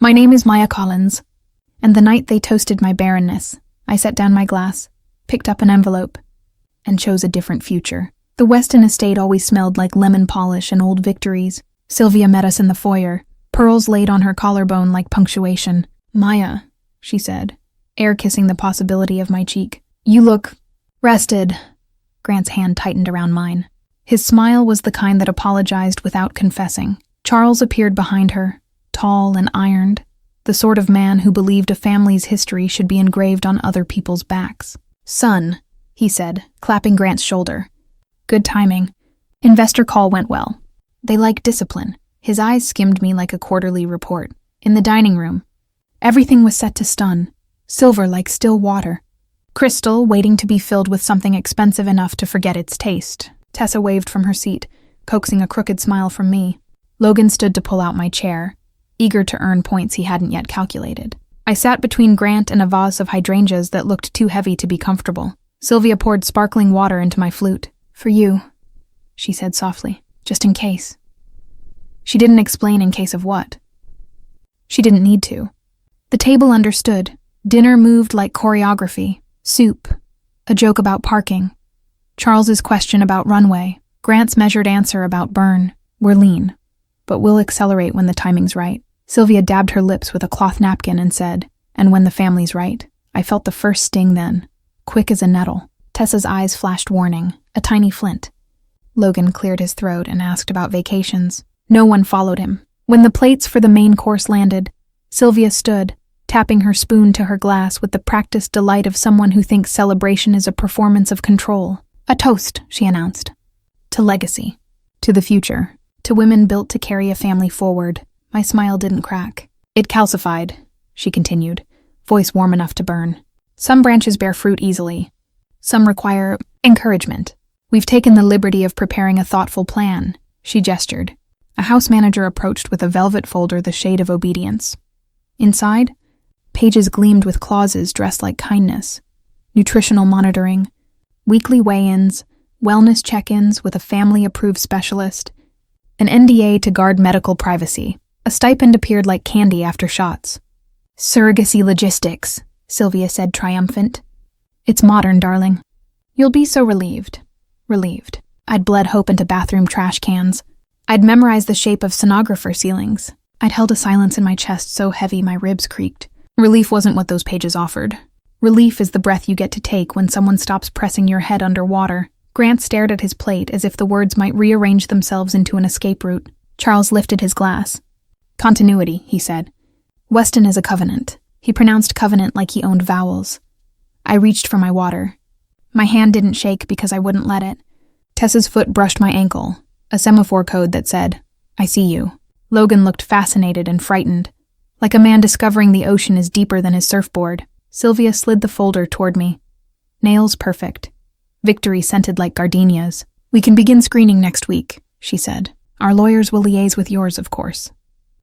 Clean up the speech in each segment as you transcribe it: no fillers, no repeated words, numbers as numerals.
My name is Maya Collins, and the night they toasted my barrenness, I set down my glass, picked up an envelope, and chose a different future. The Weston estate always smelled like lemon polish and old victories. Sylvia met us in the foyer, pearls laid on her collarbone like punctuation. "Maya," she said, air kissing the possibility of my cheek. "You look rested." Grant's hand tightened around mine. His smile was the kind that apologized without confessing. Charles appeared behind her, tall and ironed, the sort of man who believed a family's history should be engraved on other people's backs. "Son," he said, clapping Grant's shoulder. "Good timing. Investor call went well. They like discipline." His eyes skimmed me like a quarterly report. In the dining room, everything was set to stun, silver like still water. Crystal waiting to be filled with something expensive enough to forget its taste. Tessa waved from her seat, coaxing a crooked smile from me. Logan stood to pull out my chair, eager to earn points he hadn't yet calculated. I sat between Grant and a vase of hydrangeas that looked too heavy to be comfortable. Sylvia poured sparkling water into my flute. "For you," she said softly, "just in case." She didn't explain in case of what. She didn't need to. The table understood. Dinner moved like choreography. Soup, a joke about parking, Charles's question about runway, Grant's measured answer about burn. We're lean, but we'll accelerate when the timing's right. Sylvia dabbed her lips with a cloth napkin and said, "And when the family's right." I felt the first sting then, quick as a nettle. Tessa's eyes flashed warning, a tiny flint. Logan cleared his throat and asked about vacations. No one followed him. When the plates for the main course landed, Sylvia stood, tapping her spoon to her glass with the practiced delight of someone who thinks celebration is a performance of control. "A toast," she announced. "To legacy. To the future. To women built to carry a family forward." My smile didn't crack. "It calcified," she continued, voice warm enough to burn. "Some branches bear fruit easily. Some require encouragement. We've taken the liberty of preparing a thoughtful plan," she gestured. A house manager approached with a velvet folder the shade of obedience. Inside, pages gleamed with clauses dressed like kindness. Nutritional monitoring, weekly weigh-ins, wellness check-ins with a family-approved specialist, an NDA to guard medical privacy. A stipend appeared like candy after shots. "Surrogacy logistics," Sylvia said triumphant. "It's modern, darling. You'll be so relieved." Relieved. I'd bled hope into bathroom trash cans. I'd memorized the shape of sonographer ceilings. I'd held a silence in my chest so heavy my ribs creaked. Relief wasn't what those pages offered. Relief is the breath you get to take when someone stops pressing your head underwater. Grant stared at his plate as if the words might rearrange themselves into an escape route. Charles lifted his glass. "Continuity," he said. "Weston is a covenant." He pronounced covenant like he owned vowels. I reached for my water. My hand didn't shake because I wouldn't let it. Tessa's foot brushed my ankle, a semaphore code that said, "I see you." Logan looked fascinated and frightened, like a man discovering the ocean is deeper than his surfboard. Sylvia slid the folder toward me. Nails perfect. Victory scented like gardenias. "We can begin screening next week," she said. "Our lawyers will liaise with yours, of course.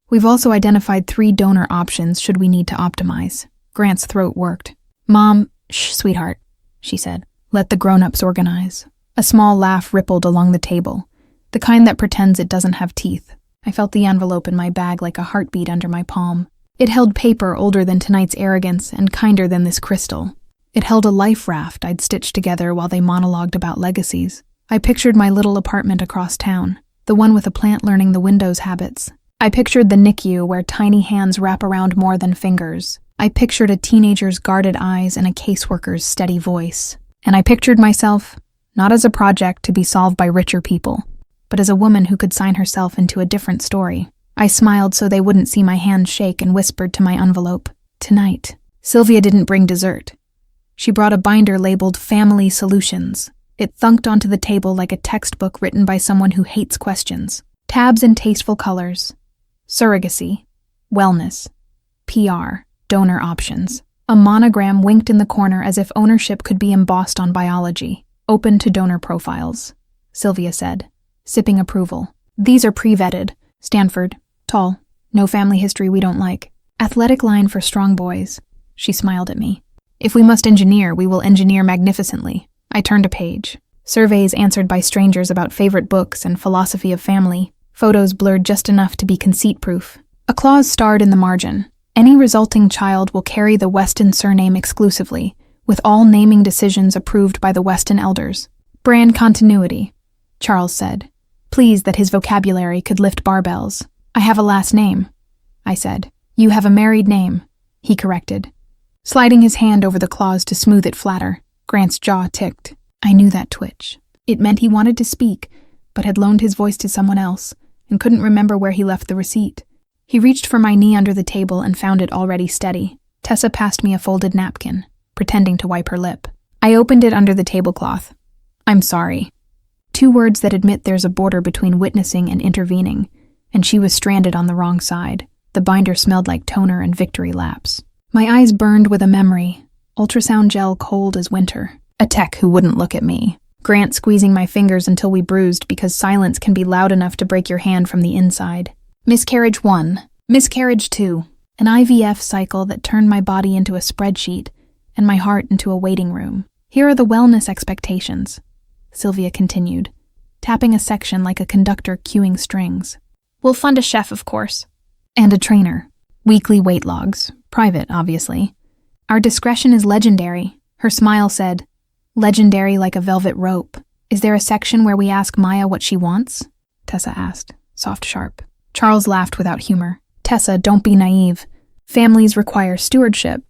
We've also identified 3 donor options should we need to optimize." Grant's throat worked. "Mom, shh, sweetheart," she said. "Let the grown-ups organize." A small laugh rippled along the table, the kind that pretends it doesn't have teeth. I felt the envelope in my bag like a heartbeat under my palm. It held paper older than tonight's arrogance and kinder than this crystal. It held a life raft I'd stitched together while they monologued about legacies. I pictured my little apartment across town, the one with a plant learning the Windows habits. I pictured the NICU where tiny hands wrap around more than fingers. I pictured a teenager's guarded eyes and a caseworker's steady voice. And I pictured myself, not as a project to be solved by richer people, but as a woman who could sign herself into a different story. I smiled so they wouldn't see my hand shake and whispered to my envelope, "Tonight." Sylvia didn't bring dessert. She brought a binder labeled Family Solutions. It thunked onto the table like a textbook written by someone who hates questions. Tabs in tasteful colors. Surrogacy. Wellness. PR. Donor options. A monogram winked in the corner as if ownership could be embossed on biology. "Open to donor profiles," Sylvia said, sipping approval. "These are pre-vetted. Stanford. Tall. No family history we don't like. Athletic line for strong boys." She smiled at me. "If we must engineer, we will engineer magnificently." I turned a page. Surveys answered by strangers about favorite books and philosophy of family. Photos blurred just enough to be conceit-proof. A clause starred in the margin. Any resulting child will carry the Weston surname exclusively, with all naming decisions approved by the Weston elders. Brand continuity, Charles said, pleased that his vocabulary could lift barbells. I have a last name, I said. You have a married name, he corrected. Sliding his hand over the clause to smooth it flatter, Grant's jaw ticked. I knew that twitch. It meant he wanted to speak, but had loaned his voice to someone else, and couldn't remember where he left the receipt. He reached for my knee under the table and found it already steady. Tessa passed me a folded napkin, pretending to wipe her lip. I opened it under the tablecloth. I'm sorry. 2 words that admit there's a border between witnessing and intervening, and she was stranded on the wrong side. The binder smelled like toner and victory laps. My eyes burned with a memory, ultrasound gel cold as winter. A tech who wouldn't look at me. Grant squeezing my fingers until we bruised because silence can be loud enough to break your hand from the inside. Miscarriage 1. Miscarriage 2. An IVF cycle that turned my body into a spreadsheet and my heart into a waiting room. Here are the wellness expectations, Sylvia continued, tapping a section like a conductor cueing strings. We'll fund a chef, of course. And a trainer. Weekly weight logs. Private, obviously. Our discretion is legendary, her smile said. Legendary like a velvet rope. Is there a section where we ask Maya what she wants? Tessa asked, soft sharp. Charles laughed without humor. Tessa, don't be naive. Families require stewardship.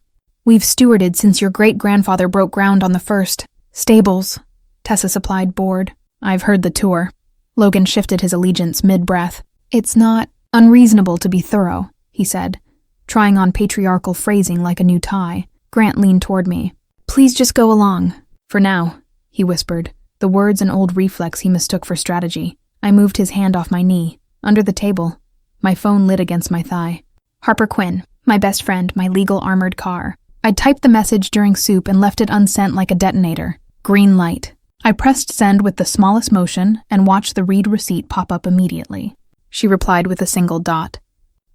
We've stewarded since your great-grandfather broke ground on the first. Stables, Tessa supplied, bored. I've heard the tour. Logan shifted his allegiance mid-breath. It's not unreasonable to be thorough, he said, trying on patriarchal phrasing like a new tie. Grant leaned toward me. Please just go along. For now, he whispered, the words an old reflex he mistook for strategy. I moved his hand off my knee, under the table. My phone lit against my thigh. Harper Quinn, my best friend, my legal armored car. I'd typed the message during soup and left it unsent like a detonator. Green light. I pressed send with the smallest motion and watched the read receipt pop up immediately. She replied with a single dot.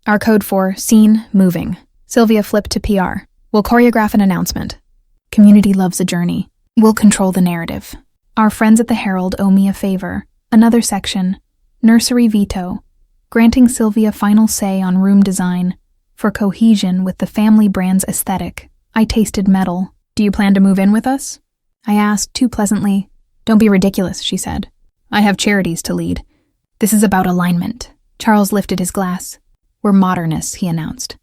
Our code for scene moving. Sylvia flipped to PR. We'll choreograph an announcement. Community loves a journey. We'll control the narrative. Our friends at the Herald owe me a favor. Another section. Nursery veto. Granting Sylvia final say on room design. For cohesion with the family brand's aesthetic. I tasted metal. Do you plan to move in with us? I asked too pleasantly. Don't be ridiculous, she said. I have charities to lead. This is about alignment. Charles lifted his glass. We're modernists, he announced.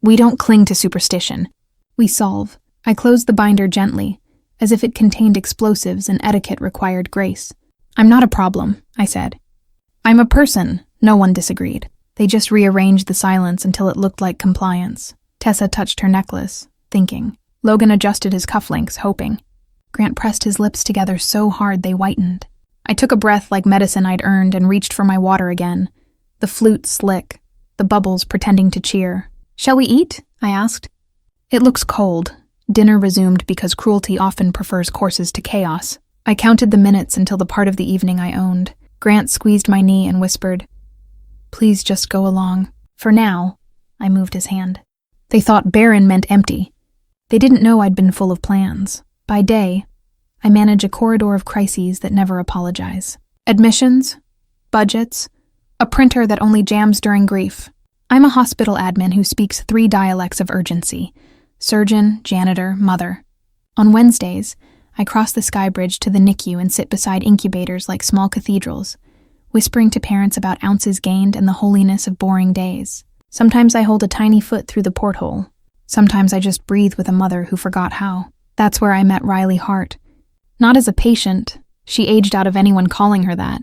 We don't cling to superstition. We solve. I closed the binder gently, as if it contained explosives and etiquette required grace. I'm not a problem, I said. I'm a person, no one disagreed. They just rearranged the silence until it looked like compliance. Tessa touched her necklace, thinking. Logan adjusted his cufflinks, hoping. Grant pressed his lips together so hard they whitened. I took a breath like medicine I'd earned and reached for my water again. The flute slick, the bubbles pretending to cheer. Shall we eat? I asked. It looks cold. Dinner resumed because cruelty often prefers courses to chaos. I counted the minutes until the part of the evening I owned. Grant squeezed my knee and whispered, Please just go along. For now, I moved his hand. They thought barren meant empty. They didn't know I'd been full of plans. By day, I manage a corridor of crises that never apologize. Admissions, budgets, a printer that only jams during grief. I'm a hospital admin who speaks 3 dialects of urgency: surgeon, janitor, mother. On Wednesdays, I cross the sky bridge to the NICU and sit beside incubators like small cathedrals, whispering to parents about ounces gained and the holiness of boring days. Sometimes I hold a tiny foot through the porthole. Sometimes I just breathe with a mother who forgot how. That's where I met Riley Hart. Not as a patient, she aged out of anyone calling her that,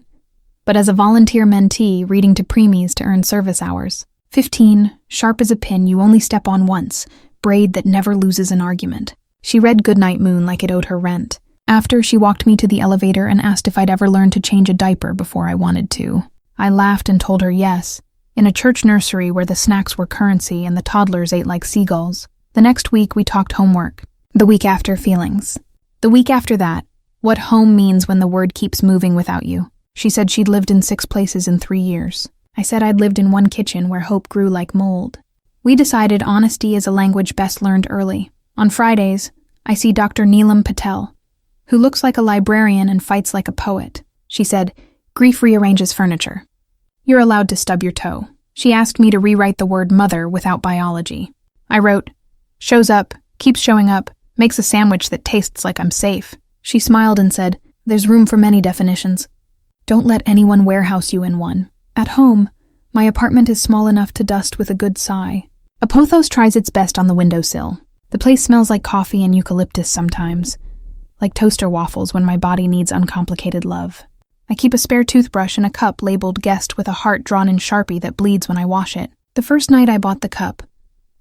but as a volunteer mentee reading to preemies to earn service hours. 15, sharp as a pin you only step on once, braid that never loses an argument. She read Goodnight Moon like it owed her rent. After, she walked me to the elevator and asked if I'd ever learned to change a diaper before I wanted to. I laughed and told her yes, in a church nursery where the snacks were currency and the toddlers ate like seagulls. The next week we talked homework. The week after, feelings. The week after that, what home means when the word keeps moving without you. She said she'd lived in 6 places in 3 years. I said I'd lived in one kitchen where hope grew like mold. We decided honesty is a language best learned early. On Fridays, I see Dr. Neelam Patel, who looks like a librarian and fights like a poet. She said, grief rearranges furniture. You're allowed to stub your toe. She asked me to rewrite the word mother without biology. I wrote, shows up, keeps showing up, makes a sandwich that tastes like I'm safe. She smiled and said, there's room for many definitions. Don't let anyone warehouse you in one. At home, my apartment is small enough to dust with a good sigh. A pothos tries its best on the windowsill. The place smells like coffee and eucalyptus sometimes, like toaster waffles when my body needs uncomplicated love. I keep a spare toothbrush in a cup labeled guest with a heart drawn in Sharpie that bleeds when I wash it. The first night I bought the cup,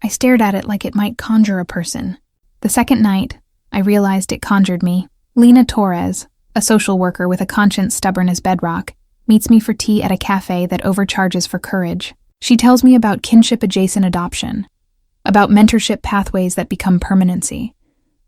I stared at it like it might conjure a person. The second night, I realized it conjured me. Lena Torres, a social worker with a conscience stubborn as bedrock, meets me for tea at a cafe that overcharges for courage. She tells me about kinship-adjacent adoption, about mentorship pathways that become permanency,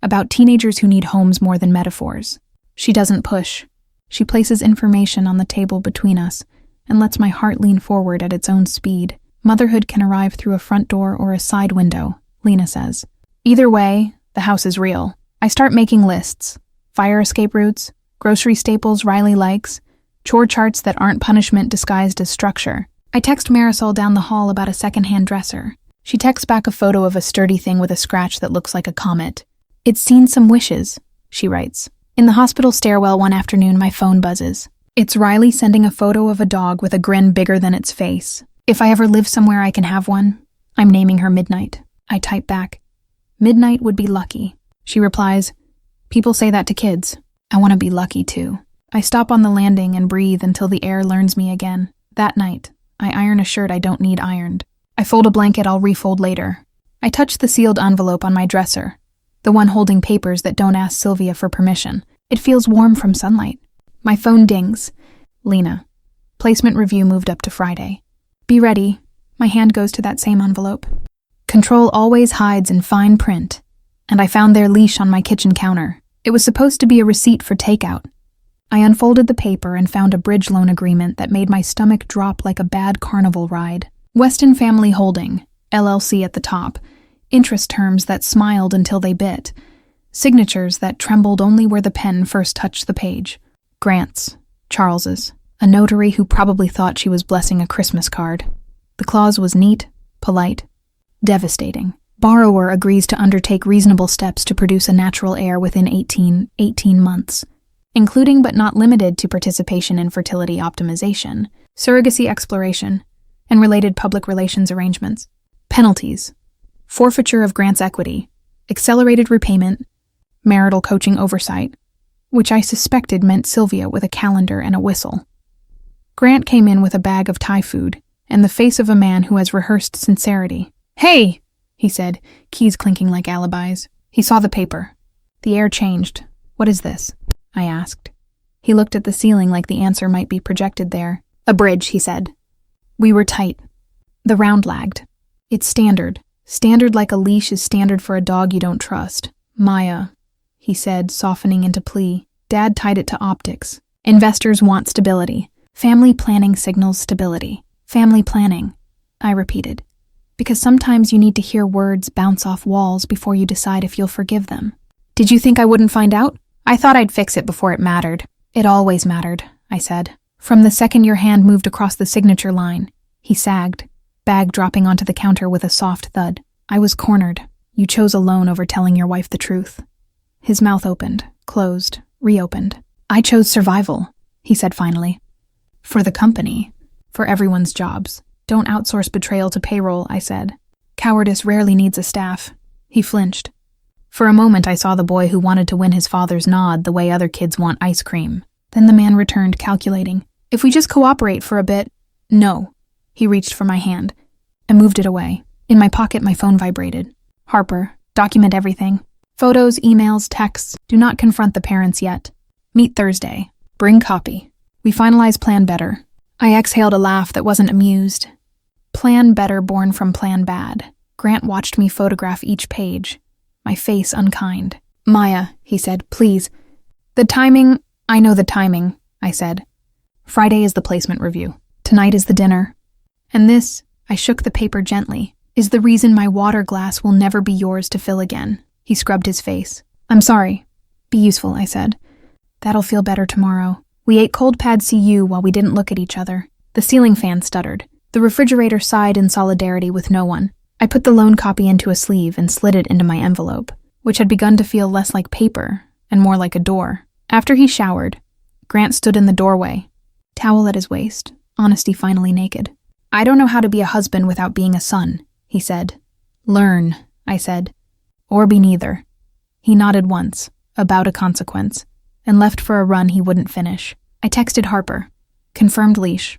about teenagers who need homes more than metaphors. She doesn't push. She places information on the table between us and lets my heart lean forward at its own speed. Motherhood can arrive through a front door or a side window, Lena says. Either way, the house is real. I start making lists. Fire escape routes, grocery staples Riley likes, chore charts that aren't punishment disguised as structure. I text Marisol down the hall about a secondhand dresser. She texts back a photo of a sturdy thing with a scratch that looks like a comet. It's seen some wishes, she writes. In the hospital stairwell one afternoon, my phone buzzes. It's Riley sending a photo of a dog with a grin bigger than its face. If I ever live somewhere I can have one, I'm naming her Midnight. I type back, Midnight would be lucky. She replies, people say that to kids. I want to be lucky too. I stop on the landing and breathe until the air learns me again. That night, I iron a shirt I don't need ironed. I fold a blanket I'll refold later. I touch the sealed envelope on my dresser, the one holding papers that don't ask Sylvia for permission. It feels warm from sunlight. My phone dings. Lena. Placement review moved up to Friday. Be ready. My hand goes to that same envelope. Control always hides in fine print, and I found their leash on my kitchen counter. It was supposed to be a receipt for takeout. I unfolded the paper and found a bridge loan agreement that made my stomach drop like a bad carnival ride. Weston Family Holding, LLC at the top, interest terms that smiled until they bit, signatures that trembled only where the pen first touched the page. Grant's, Charles's, a notary who probably thought she was blessing a Christmas card. The clause was neat, polite, devastating. Borrower agrees to undertake reasonable steps to produce a natural heir within 18 months, including but not limited to participation in fertility optimization, surrogacy exploration, and related public relations arrangements. Penalties: forfeiture of Grant's equity, accelerated repayment, marital coaching oversight, which I suspected meant Sylvia with a calendar and a whistle. Grant came in with a bag of Thai food and the face of a man who has rehearsed sincerity. Hey, he said, keys clinking like alibis. He saw the paper. The air changed. What is this? I asked. He looked at the ceiling like the answer might be projected there. A bridge, he said. We were tight. The round lagged. It's standard. Standard like a leash is standard for a dog you don't trust. Maya, he said, softening into plea. Dad tied it to optics. Investors want stability. Family planning signals stability. Family planning, I repeated. Because sometimes you need to hear words bounce off walls before you decide if you'll forgive them. Did you think I wouldn't find out? I thought I'd fix it before it mattered. It always mattered, I said. From the second your hand moved across the signature line, he sagged, bag dropping onto the counter with a soft thud. I was cornered. You chose a loan over telling your wife the truth. His mouth opened, closed, reopened. I chose survival, he said finally. For the company. For everyone's jobs. Don't outsource betrayal to payroll, I said. Cowardice rarely needs a staff. He flinched. For a moment I saw the boy who wanted to win his father's nod the way other kids want ice cream. Then the man returned, calculating. If we just cooperate for a bit... No. He reached for my hand. I moved it away. In my pocket, my phone vibrated. Harper, document everything. Photos, emails, texts. Do not confront the parents yet. Meet Thursday. Bring copy. We finalize Plan Better. I exhaled a laugh that wasn't amused. Plan Better born from Plan Bad. Grant watched me photograph each page. My face unkind. Maya, he said, please. The timing... I know the timing, I said. Friday is the placement review. Tonight is the dinner. And this, I shook the paper gently, is the reason my water glass will never be yours to fill again. He scrubbed his face. I'm sorry. Be useful, I said. That'll feel better tomorrow. We ate cold pad CU while we didn't look at each other. The ceiling fan stuttered. The refrigerator sighed in solidarity with no one. I put the loan copy into a sleeve and slid it into my envelope, which had begun to feel less like paper and more like a door. After he showered, Grant stood in the doorway, towel at his waist, honesty finally naked. "I don't know how to be a husband without being a son," he said. "Learn," I said. "Or be neither." He nodded once, about a consequence, and left for a run he wouldn't finish. I texted Harper. Confirmed leash.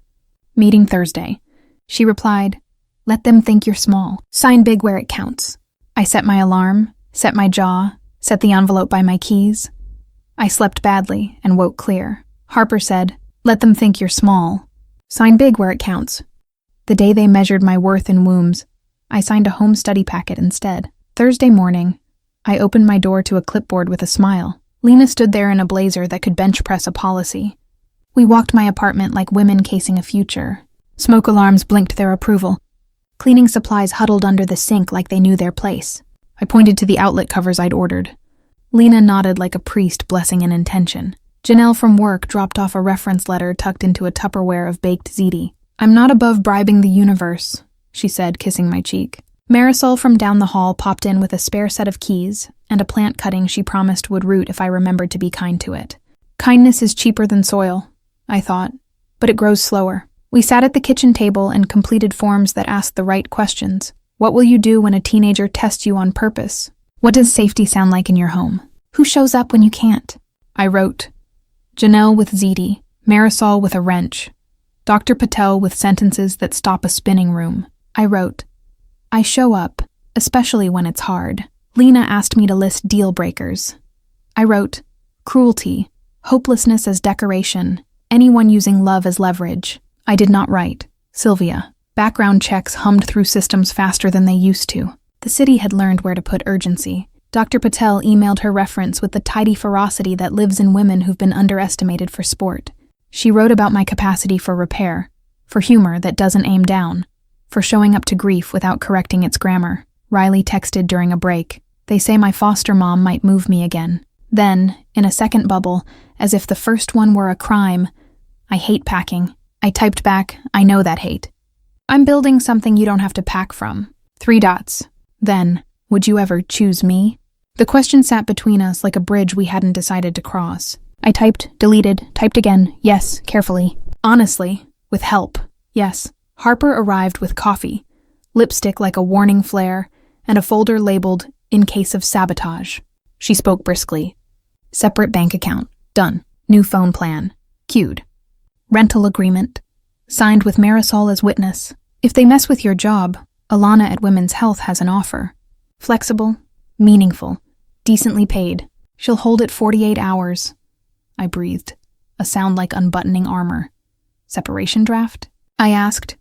Meeting Thursday. She replied, "Let them think you're small. Sign big where it counts." I set my alarm, set my jaw, set the envelope by my keys. I slept badly and woke clear. Harper said, "Let them think you're small. Sign big where it counts." The day they measured my worth in wombs, I signed a home study packet instead. Thursday morning, I opened my door to a clipboard with a smile. Lena stood there in a blazer that could bench press a policy. We walked my apartment like women casing a future. Smoke alarms blinked their approval. Cleaning supplies huddled under the sink like they knew their place. I pointed to the outlet covers I'd ordered. Lena nodded like a priest blessing an intention. Janelle from work dropped off a reference letter tucked into a Tupperware of baked ziti. "I'm not above bribing the universe," she said, kissing my cheek. Marisol from down the hall popped in with a spare set of keys and a plant cutting she promised would root if I remembered to be kind to it. Kindness is cheaper than soil, I thought, but it grows slower. We sat at the kitchen table and completed forms that asked the right questions. What will you do when a teenager tests you on purpose? What does safety sound like in your home? Who shows up when you can't? I wrote. Janelle with ziti, Marisol with a wrench, Dr. Patel with sentences that stop a spinning room. I wrote, I show up, especially when it's hard. Lena asked me to list deal breakers. I wrote, cruelty, hopelessness as decoration, anyone using love as leverage. I did not write. Sylvia. Background checks hummed through systems faster than they used to. The city had learned where to put urgency. Dr. Patel emailed her reference with the tidy ferocity that lives in women who've been underestimated for sport. She wrote about my capacity for repair, for humor that doesn't aim down, for showing up to grief without correcting its grammar. Riley texted during a break. They say my foster mom might move me again. Then, in a second bubble, as if the first one were a crime, I hate packing. I typed back, I know that hate. I'm building something you don't have to pack from. 3 dots. Then, would you ever choose me? The question sat between us like a bridge we hadn't decided to cross. I typed, deleted, typed again, yes, carefully. Honestly, with help, yes. Harper arrived with coffee, lipstick like a warning flare, and a folder labeled, in case of sabotage. She spoke briskly. Separate bank account. Done. New phone plan. Queued. Rental agreement. Signed with Marisol as witness. If they mess with your job, Alana at Women's Health has an offer. Flexible, meaningful, decently paid. She'll hold it 48 hours. I breathed, a sound like unbuttoning armor. Separation draft? I asked.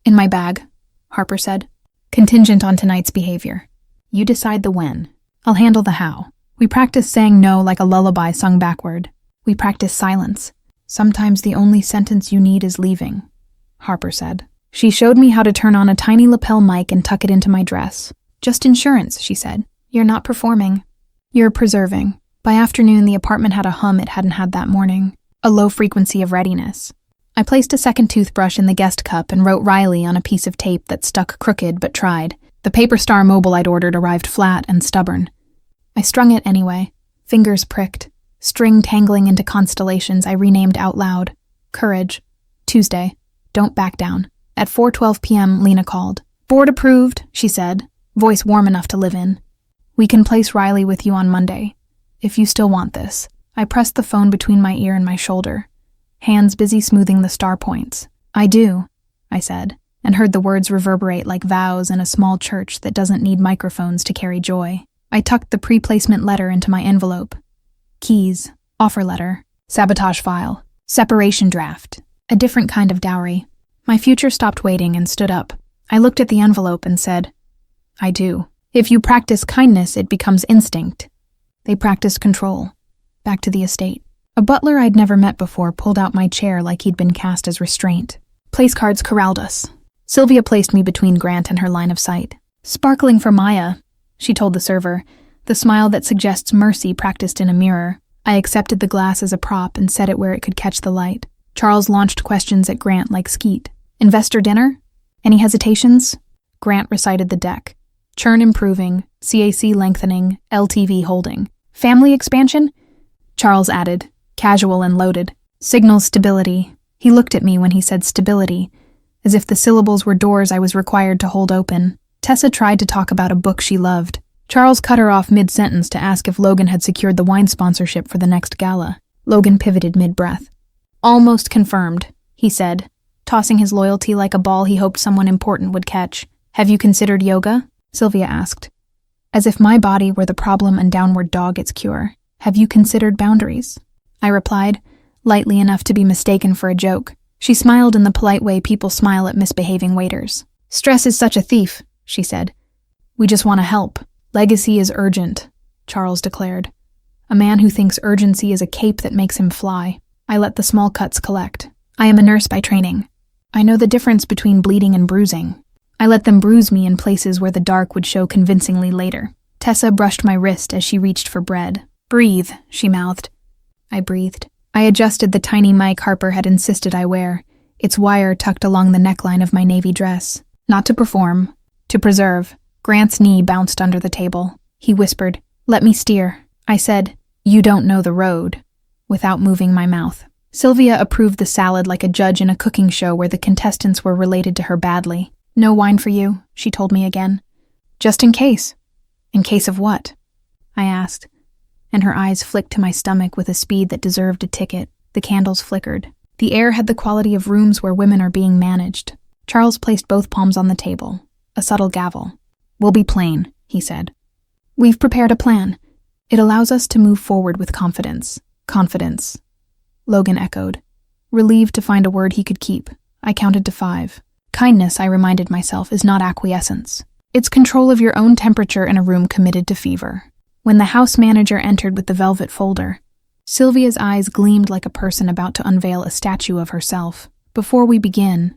In my bag, Harper said. Contingent on tonight's behavior. You decide the when. I'll handle the how. We practice saying no like a lullaby sung backward. We practice silence. Sometimes the only sentence you need is leaving, Harper said. She showed me how to turn on a tiny lapel mic and tuck it into my dress. Just insurance, she said. You're not performing. You're preserving. By afternoon, the apartment had a hum it hadn't had that morning. A low frequency of readiness. I placed a second toothbrush in the guest cup and wrote Riley on a piece of tape that stuck crooked but tried. The Paper Star Mobile I'd ordered arrived flat and stubborn. I strung it anyway. Fingers pricked. String tangling into constellations I renamed out loud. Courage. Tuesday. Don't back down. At 4:12 p.m., Lena called. Board approved, she said, voice warm enough to live in. We can place Riley with you on Monday, if you still want this. I pressed the phone between my ear and my shoulder, hands busy smoothing the star points. I do, I said, and heard the words reverberate like vows in a small church that doesn't need microphones to carry joy. I tucked the pre-placement letter into my envelope. Keys, offer letter, sabotage file, separation draft, a different kind of dowry. My future stopped waiting and stood up. I looked at the envelope and said, I do. If you practice kindness, it becomes instinct. They practiced control. Back to the estate. A butler I'd never met before pulled out my chair like he'd been cast as restraint. Place cards corralled us. Sylvia placed me between Grant and her line of sight. Sparkling for Maya, she told the server, the smile that suggests mercy practiced in a mirror. I accepted the glass as a prop and set it where it could catch the light. Charles launched questions at Grant like skeet. Investor dinner? Any hesitations? Grant recited the deck. Churn improving, CAC lengthening, LTV holding. Family expansion? Charles added, casual and loaded. Signal stability. He looked at me when he said stability, as if the syllables were doors I was required to hold open. Tessa tried to talk about a book she loved. Charles cut her off mid-sentence to ask if Logan had secured the wine sponsorship for the next gala. Logan pivoted mid-breath. Almost confirmed, he said, tossing his loyalty like a ball he hoped someone important would catch. Have you considered yoga? Sylvia asked. As if my body were the problem and downward dog its cure. Have you considered boundaries? I replied, lightly enough to be mistaken for a joke. She smiled in the polite way people smile at misbehaving waiters. Stress is such a thief, she said. We just want to help. Legacy is urgent, Charles declared. A man who thinks urgency is a cape that makes him fly. I let the small cuts collect. I am a nurse by training. I know the difference between bleeding and bruising. I let them bruise me in places where the dark would show convincingly later. Tessa brushed my wrist as she reached for bread. Breathe, she mouthed. I breathed. I adjusted the tiny mic Harper had insisted I wear, its wire tucked along the neckline of my navy dress. Not to perform, to preserve. Grant's knee bounced under the table. He whispered, "Let me steer." I said, "You don't know the road," without moving my mouth. Sylvia approved the salad like a judge in a cooking show where the contestants were related to her badly. "No wine for you," she told me again. "Just in case." "In case of what?" I asked, and her eyes flicked to my stomach with a speed that deserved a ticket. The candles flickered. The air had the quality of rooms where women are being managed. Charles placed both palms on the table, a subtle gavel. "We'll be plain," he said. "We've prepared a plan. It allows us to move forward with confidence." "Confidence," Logan echoed, relieved to find a word he could keep. I counted to 5. Kindness, I reminded myself, is not acquiescence. It's control of your own temperature in a room committed to fever. When the house manager entered with the velvet folder, Sylvia's eyes gleamed like a person about to unveil a statue of herself. "Before we begin,"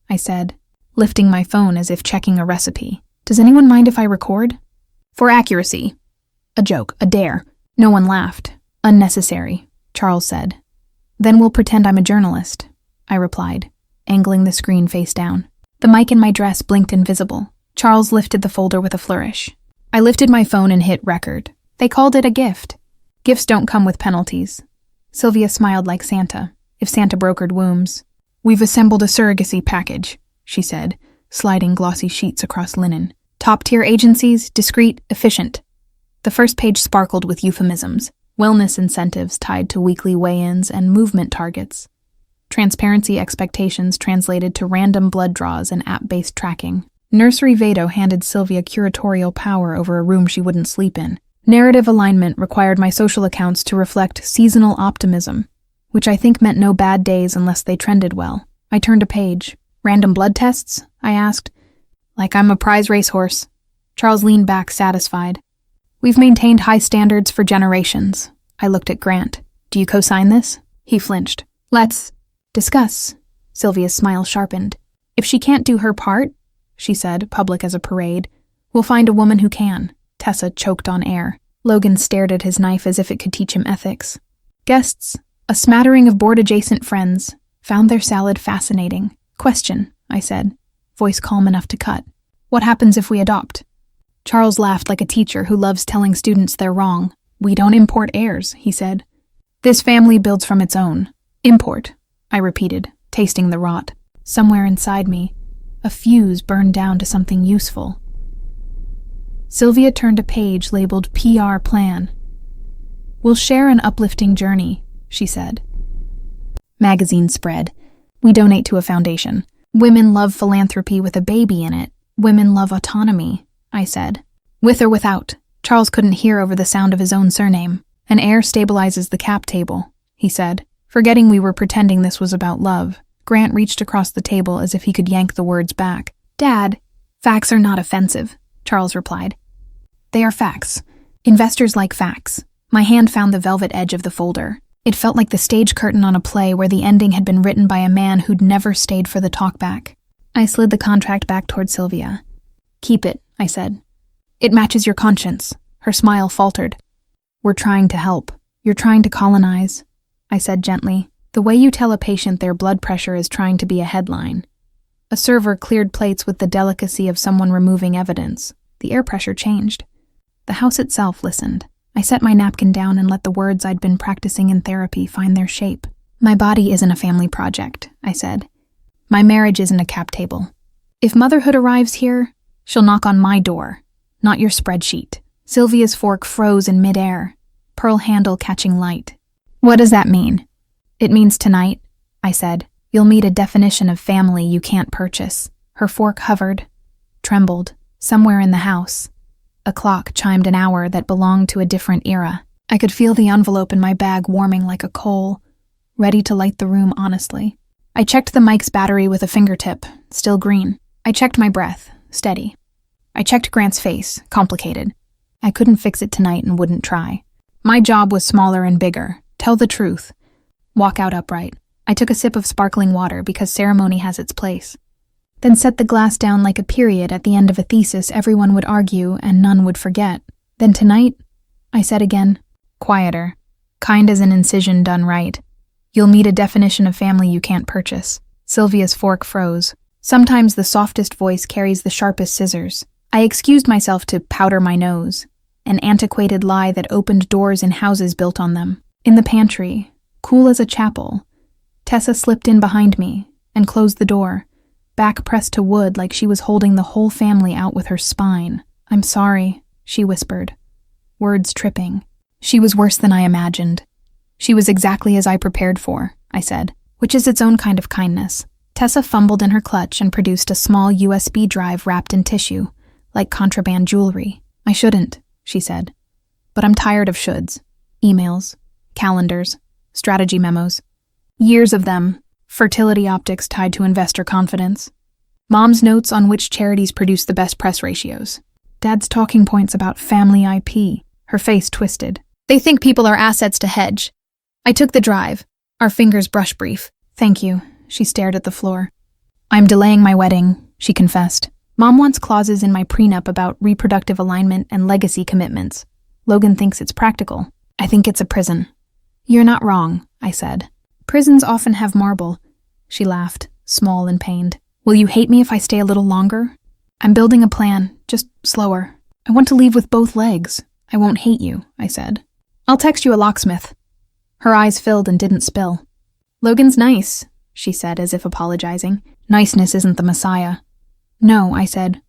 I said, lifting my phone as if checking a recipe. "Does anyone mind if I record?" "For accuracy." "A joke, a dare." No one laughed. "Unnecessary," Charles said. "Then we'll pretend I'm a journalist," I replied, angling the screen face down. The mic in my dress blinked invisible. Charles lifted the folder with a flourish. I lifted my phone and hit record. They called it a gift. Gifts don't come with penalties. Sylvia smiled like Santa, if Santa brokered wombs. "We've assembled a surrogacy package," she said, sliding glossy sheets across linen. "Top-tier agencies, discreet, efficient." The first page sparkled with euphemisms, wellness incentives tied to weekly weigh-ins and movement targets. Transparency expectations translated to random blood draws and app-based tracking. Nursery Vado handed Sylvia curatorial power over a room she wouldn't sleep in. Narrative alignment required my social accounts to reflect seasonal optimism, which I think meant no bad days unless they trended well. I turned a page. "Random blood tests?" I asked. "Like I'm a prize racehorse." Charles leaned back, satisfied. "We've maintained high standards for generations." I looked at Grant. "Do you co-sign this?" He flinched. "Let's discuss." Sylvia's smile sharpened. "If she can't do her part," she said, public as a parade, "we'll find a woman who can." Tessa choked on air. Logan stared at his knife as if it could teach him ethics. Guests, a smattering of board-adjacent friends, found their salad fascinating. "Question," I said, voice calm enough to cut. "What happens if we adopt?" Charles laughed like a teacher who loves telling students they're wrong. "We don't import heirs," he said. "This family builds from its own." "Import," I repeated, tasting the rot. Somewhere inside me, a fuse burned down to something useful. Sylvia turned a page labeled PR Plan. "We'll share an uplifting journey," she said. Magazine spread. "We donate to a foundation. Women love philanthropy with a baby in it. Women love autonomy," I said. "With or without." Charles couldn't hear over the sound of his own surname. "An heir stabilizes the cap table," he said, forgetting we were pretending this was about love. Grant reached across the table as if he could yank the words back. "Dad, facts are not offensive," Charles replied. "They are facts. Investors like facts." My hand found the velvet edge of the folder. It felt like the stage curtain on a play where the ending had been written by a man who'd never stayed for the talkback. I slid the contract back toward Sylvia. "Keep it," I said. "It matches your conscience." Her smile faltered. "We're trying to help. You're trying to colonize," I said gently. "The way you tell a patient their blood pressure is trying to be a headline." A server cleared plates with the delicacy of someone removing evidence. The air pressure changed. The house itself listened. I set my napkin down and let the words I'd been practicing in therapy find their shape. My body isn't a family project, I said. My marriage isn't a cap table. If motherhood arrives here, she'll knock on my door, not your spreadsheet. Sylvia's fork froze in midair, pearl handle catching light. What does that mean? It means tonight, I said, you'll meet a definition of family you can't purchase. Her fork hovered, trembled, somewhere in the house. A clock chimed an hour that belonged to a different era. I could feel the envelope in my bag warming like a coal, ready to light the room honestly. I checked the mic's battery with a fingertip, still green. I checked my breath, steady. I checked Grant's face, complicated. I couldn't fix it tonight and wouldn't try. My job was smaller and bigger. Tell the truth. Walk out upright. I took a sip of sparkling water because ceremony has its place. Then set the glass down like a period at the end of a thesis everyone would argue and none would forget. Then tonight, I said again, quieter, kind as an incision done right. You'll meet a definition of family you can't purchase. Sylvia's fork froze. Sometimes the softest voice carries the sharpest scissors. I excused myself to powder my nose, an antiquated lie that opened doors in houses built on them. In the pantry, cool as a chapel, Tessa slipped in behind me and closed the door, back pressed to wood like she was holding the whole family out with her spine. I'm sorry, she whispered, words tripping. She was worse than I imagined. She was exactly as I prepared for, I said, which is its own kind of kindness. Tessa fumbled in her clutch and produced a small USB drive wrapped in tissue, like contraband jewelry. I shouldn't, she said. But I'm tired of shoulds. Emails, calendars, strategy memos. Years of them, fertility optics tied to investor confidence. Mom's notes on which charities produce the best press ratios. Dad's talking points about family IP. Her face twisted. They think people are assets to hedge. I took the drive, our fingers brush brief. Thank you, she stared at the floor. I'm delaying my wedding, she confessed. Mom wants clauses in my prenup about reproductive alignment and legacy commitments. Logan thinks it's practical. I think it's a prison. You're not wrong, I said. Prisons often have marble. She laughed, small and pained. Will you hate me if I stay a little longer? I'm building a plan, just slower. I want to leave with both legs. I won't hate you, I said. I'll text you a locksmith. Her eyes filled and didn't spill. Logan's nice, she said as if apologizing. Niceness isn't the messiah. No, I said.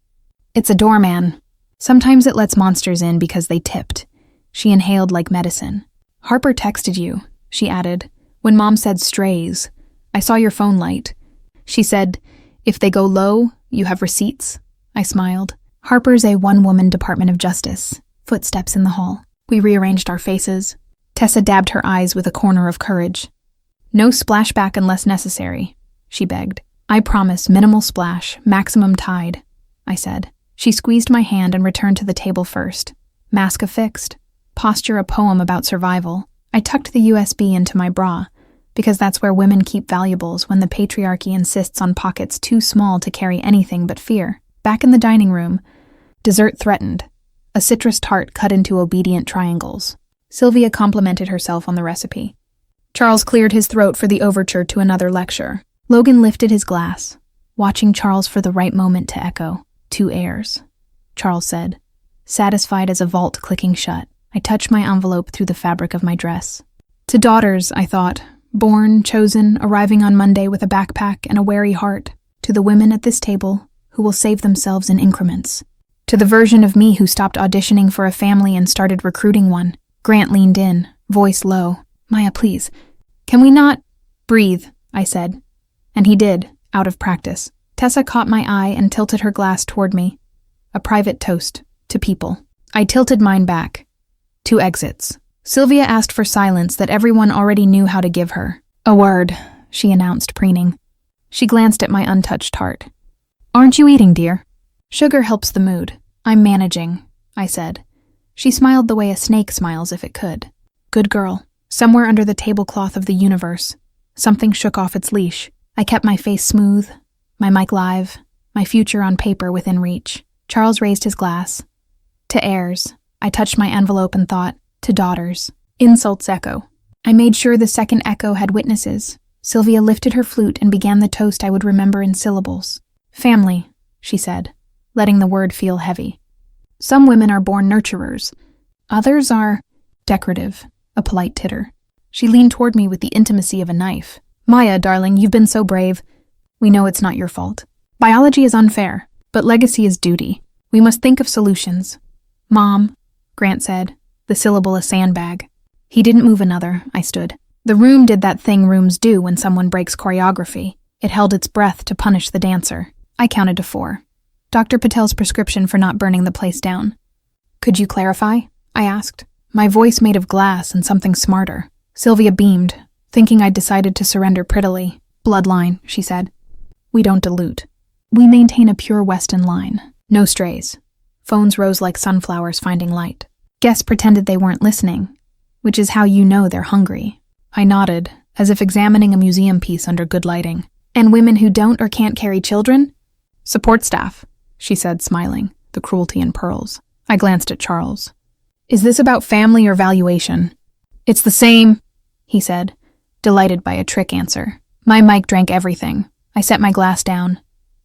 It's a doorman. Sometimes it lets monsters in because they tipped. She inhaled like medicine. Harper texted you, she added. When Mom said strays, I saw your phone light. She said, if they go low, you have receipts. I smiled. Harper's a one-woman Department of Justice. Footsteps in the hall. We rearranged our faces. Tessa dabbed her eyes with a corner of courage. No splashback unless necessary, she begged. I promise minimal splash, maximum tide, I said. She squeezed my hand and returned to the table first. Mask affixed. Posture a poem about survival. I tucked the USB into my bra, because that's where women keep valuables when the patriarchy insists on pockets too small to carry anything but fear. Back in the dining room, dessert threatened. A citrus tart cut into obedient triangles. Sylvia complimented herself on the recipe. Charles cleared his throat for the overture to another lecture. Logan lifted his glass, watching Charles for the right moment to echo. 2 heirs, Charles said, satisfied as a vault clicking shut. I touched my envelope through the fabric of my dress. To daughters, I thought, born, chosen, arriving on Monday with a backpack and a wary heart. To the women at this table who will save themselves in increments. To the version of me who stopped auditioning for a family and started recruiting one. Grant leaned in, voice low. Maya, please. Can we not? Breathe, I said. And he did, out of practice. Tessa caught my eye and tilted her glass toward me. A private toast, to people. I tilted mine back. 2 exits. Sylvia asked for silence that everyone already knew how to give her. A word, she announced, preening. She glanced at my untouched tart. Aren't you eating, dear? Sugar helps the mood. I'm managing, I said. She smiled the way a snake smiles if it could. Good girl. Somewhere under the tablecloth of the universe, something shook off its leash. I kept my face smooth, my mic live, my future on paper within reach. Charles raised his glass. To heirs. I touched my envelope and thought, to daughters. Insults echo. I made sure the second echo had witnesses. Sylvia lifted her flute and began the toast I would remember in syllables. Family, she said, letting the word feel heavy. Some women are born nurturers. Others are decorative, a polite titter. She leaned toward me with the intimacy of a knife. Maya, darling, you've been so brave. We know it's not your fault. Biology is unfair, but legacy is duty. We must think of solutions. Mom, Grant said, the syllable a sandbag. He didn't move another. I stood. The room did that thing rooms do when someone breaks choreography. It held its breath to punish the dancer. I counted to 4. Dr. Patel's prescription for not burning the place down. Could you clarify? I asked, my voice made of glass and something smarter. Sylvia beamed, thinking I'd decided to surrender prettily. Bloodline, she said. We don't dilute. We maintain a pure Weston line. No strays. Phones rose like sunflowers finding light. Guests pretended they weren't listening, which is how you know they're hungry. I nodded, as if examining a museum piece under good lighting. And women who don't or can't carry children? Support staff, she said, smiling, the cruelty in pearls. I glanced at Charles. Is this about family or valuation? It's the same, he said, delighted by a trick answer. My mic drank everything. I set my glass down,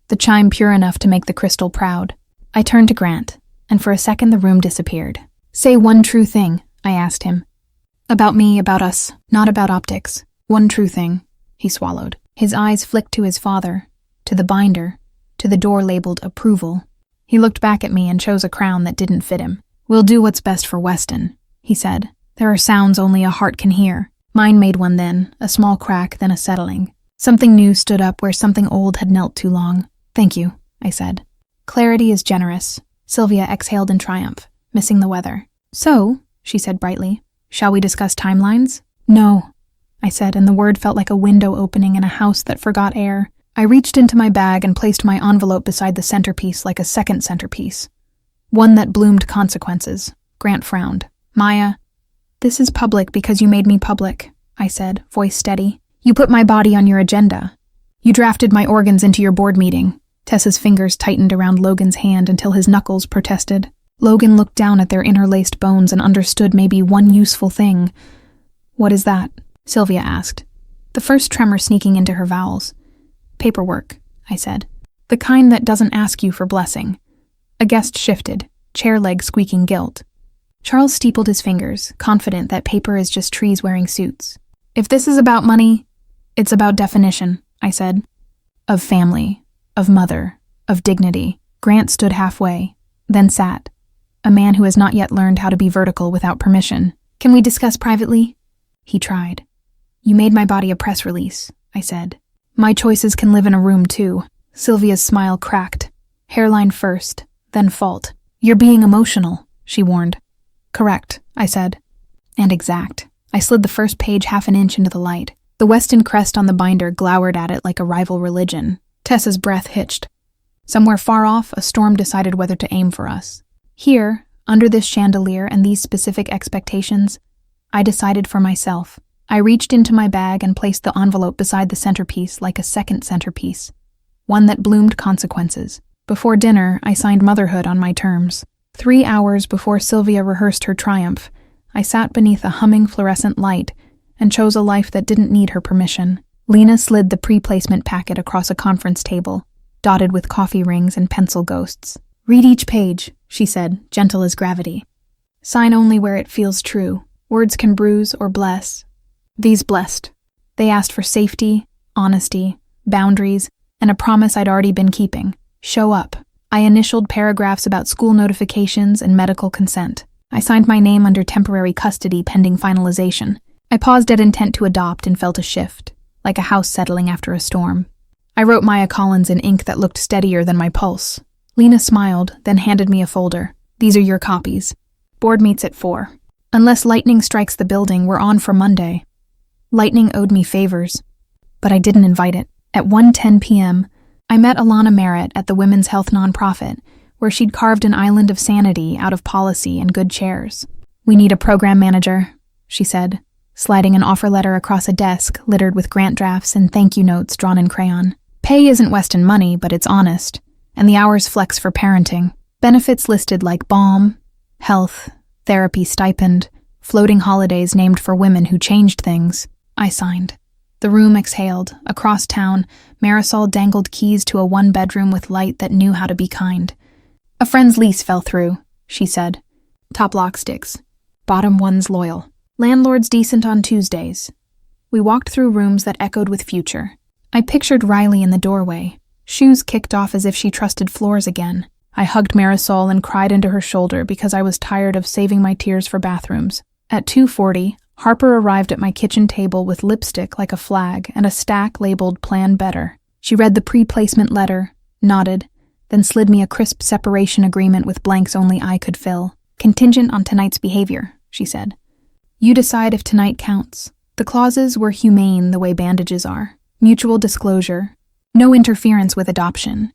the chime pure enough to make the crystal proud. I turned to Grant, and for a second the room disappeared. Say one true thing, I asked him. About me, about us, not about optics. One true thing, he swallowed. His eyes flicked to his father, to the binder, to the door labeled approval. He looked back at me and chose a crown that didn't fit him. We'll do what's best for Weston, he said. There are sounds only a heart can hear. Mine made one then, a small crack, then a settling. Something new stood up where something old had knelt too long. Thank you, I said. Clarity is generous. Sylvia exhaled in triumph, missing the weather. So, she said brightly, shall we discuss timelines? No, I said, and the word felt like a window opening in a house that forgot air. I reached into my bag and placed my envelope beside the centerpiece like a second centerpiece. One that bloomed consequences. Grant frowned. Maya, this is public because you made me public, I said, voice steady. You put my body on your agenda. You drafted my organs into your board meeting. Tessa's fingers tightened around Logan's hand until his knuckles protested. Logan looked down at their interlaced bones and understood maybe one useful thing. What is that? Sylvia asked, the first tremor sneaking into her vowels. Paperwork, I said. The kind that doesn't ask you for blessing. A guest shifted, chair leg squeaking guilt. Charles steepled his fingers, confident that paper is just trees wearing suits. If this is about money, it's about definition, I said. Of family, of mother, of dignity. Grant stood halfway, then sat. A man who has not yet learned how to be vertical without permission. Can we discuss privately? He tried. You made my body a press release, I said. My choices can live in a room too. Sylvia's smile cracked. Hairline first, then fault. You're being emotional, she warned. Correct, I said. And exact. I slid the first page half an inch into the light. The Weston crest on the binder glowered at it like a rival religion. Tessa's breath hitched. Somewhere far off, a storm decided whether to aim for us. Here, under this chandelier and these specific expectations, I decided for myself. I reached into my bag and placed the envelope beside the centerpiece like a second centerpiece. One that bloomed consequences. Before dinner, I signed motherhood on my terms. 3 hours before Sylvia rehearsed her triumph, I sat beneath a humming fluorescent light and chose a life that didn't need her permission. Lena slid the pre-placement packet across a conference table, dotted with coffee rings and pencil ghosts. Read each page, she said, gentle as gravity. Sign only where it feels true. Words can bruise or bless. These blessed. They asked for safety, honesty, boundaries, and a promise I'd already been keeping. Show up. I initialed paragraphs about school notifications and medical consent. I signed my name under temporary custody pending finalization. I paused at intent to adopt and felt a shift, like a house settling after a storm. I wrote Maya Collins in ink that looked steadier than my pulse. Lena smiled, then handed me a folder. These are your copies. Board meets at 4. Unless lightning strikes the building, we're on for Monday. Lightning owed me favors, but I didn't invite it. At 1:10 p.m., I met Alana Merritt at the Women's Health nonprofit, where she'd carved an island of sanity out of policy and good chairs. We need a program manager, she said, sliding an offer letter across a desk littered with grant drafts and thank you notes drawn in crayon. Pay isn't Weston money, but it's honest, and the hours flex for parenting. Benefits listed like balm, health, therapy stipend, floating holidays named for women who changed things. I signed. The room exhaled. Across town, Marisol dangled keys to a one-bedroom with light that knew how to be kind. "A friend's lease fell through," she said. "Top lock sticks. Bottom one's loyal. Landlord's decent on Tuesdays." We walked through rooms that echoed with future. I pictured Riley in the doorway, shoes kicked off as if she trusted floors again. I hugged Marisol and cried into her shoulder because I was tired of saving my tears for bathrooms. At 2:40, Harper arrived at my kitchen table with lipstick like a flag and a stack labeled Plan Better. She read the pre-placement letter, nodded, then slid me a crisp separation agreement with blanks only I could fill. "Contingent on tonight's behavior," she said. "You decide if tonight counts." The clauses were humane the way bandages are. Mutual disclosure, no interference with adoption,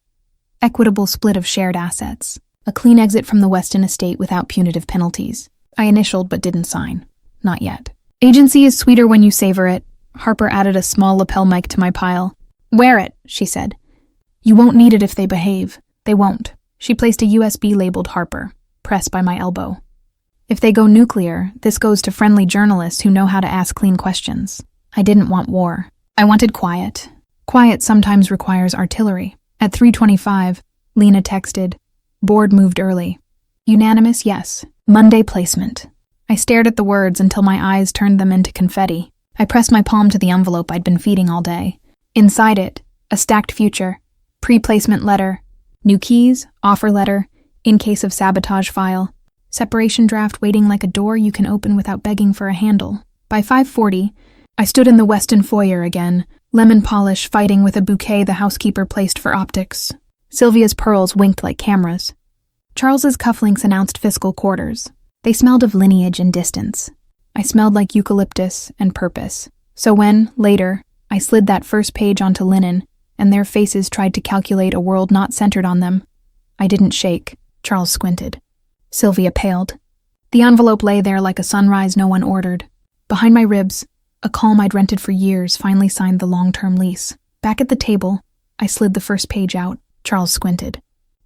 equitable split of shared assets, a clean exit from the Weston estate without punitive penalties. I initialed but didn't sign. Not yet. "Agency is sweeter when you savor it." Harper added a small lapel mic to my pile. "Wear it," she said. "You won't need it if they behave." "They won't." She placed a USB labeled Harper, pressed by my elbow. "If they go nuclear, this goes to friendly journalists who know how to ask clean questions." I didn't want war. I wanted quiet. Quiet sometimes requires artillery. At 3:25, Lena texted, "Board moved early." Unanimous yes. Monday placement. I stared at the words until my eyes turned them into confetti. I pressed my palm to the envelope I'd been feeding all day. Inside it, a stacked future, pre-placement letter, new keys, offer letter, in case of sabotage file, separation draft waiting like a door you can open without begging for a handle. By 5:40, I stood in the Weston foyer again, lemon polish fighting with a bouquet the housekeeper placed for optics. Sylvia's pearls winked like cameras. Charles's cufflinks announced fiscal quarters. They smelled of lineage and distance. I smelled like eucalyptus and purpose. So when, later, I slid that first page onto linen, and their faces tried to calculate a world not centered on them, I didn't shake. Charles squinted. Sylvia paled. The envelope lay there like a sunrise no one ordered. Behind my ribs, a calm I'd rented for years finally signed the long-term lease. Back at the table, I slid the first page out. Charles squinted.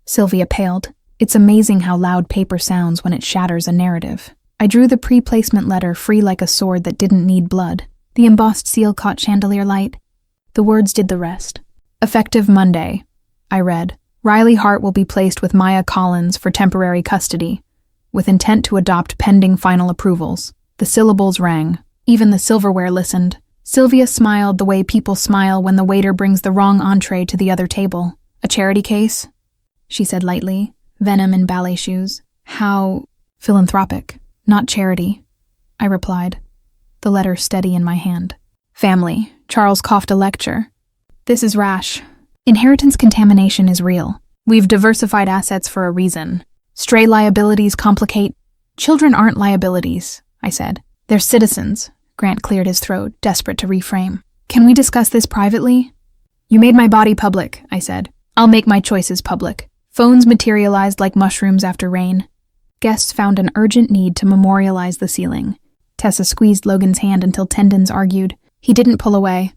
Sylvia paled. It's amazing how loud paper sounds when it shatters a narrative. I drew the pre-placement letter free like a sword that didn't need blood. The embossed seal caught chandelier light. The words did the rest. Effective Monday, I read. Riley Hart will be placed with Maya Collins for temporary custody, with intent to adopt pending final approvals. The syllables rang. Even the silverware listened. Sylvia smiled the way people smile when the waiter brings the wrong entree to the other table. "A charity case?" she said lightly, venom in ballet shoes. "How philanthropic, not charity," I replied, the letter steady in my hand. "Family," Charles coughed a lecture. "This is rash. Inheritance contamination is real. We've diversified assets for a reason. Stray liabilities complicate. Children aren't liabilities," I said. "They're citizens." Grant cleared his throat, desperate to reframe. "Can we discuss this privately?" "You made my body public," I said. "I'll make my choices public." Phones materialized like mushrooms after rain. Guests found an urgent need to memorialize the ceiling. Tessa squeezed Logan's hand until tendons argued. He didn't pull away.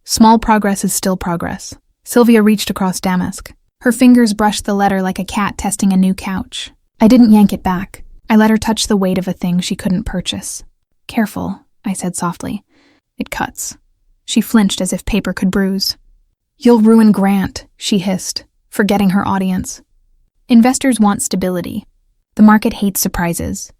Small progress is still progress. Sylvia reached across damask. Her fingers brushed the letter like a cat testing a new couch. I didn't yank it back. I let her touch the weight of a thing she couldn't purchase. "Careful," I said softly. "It cuts." She flinched as if paper could bruise. "You'll ruin Grant," she hissed, forgetting her audience. "Investors want stability. The market hates surprises.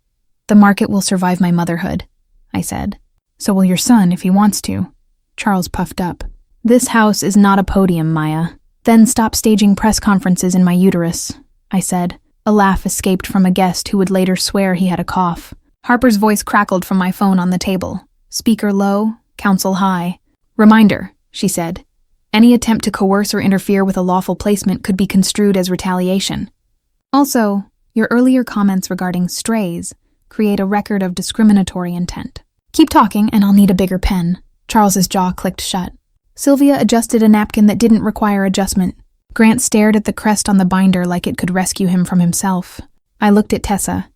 The market will survive my motherhood," I said. "So will your son if he wants to." Charles puffed up. "This house is not a podium, Maya." "Then stop staging press conferences in my uterus," I said. A laugh escaped from a guest who would later swear he had a cough. Harper's voice crackled from my phone on the table. Speaker low, counsel high. "Reminder," she said. "Any attempt to coerce or interfere with a lawful placement could be construed as retaliation. Also, your earlier comments regarding strays create a record of discriminatory intent. Keep talking and I'll need a bigger pen." Charles's jaw clicked shut. Sylvia adjusted a napkin that didn't require adjustment. Grant stared at the crest on the binder like it could rescue him from himself. I looked at Tessa,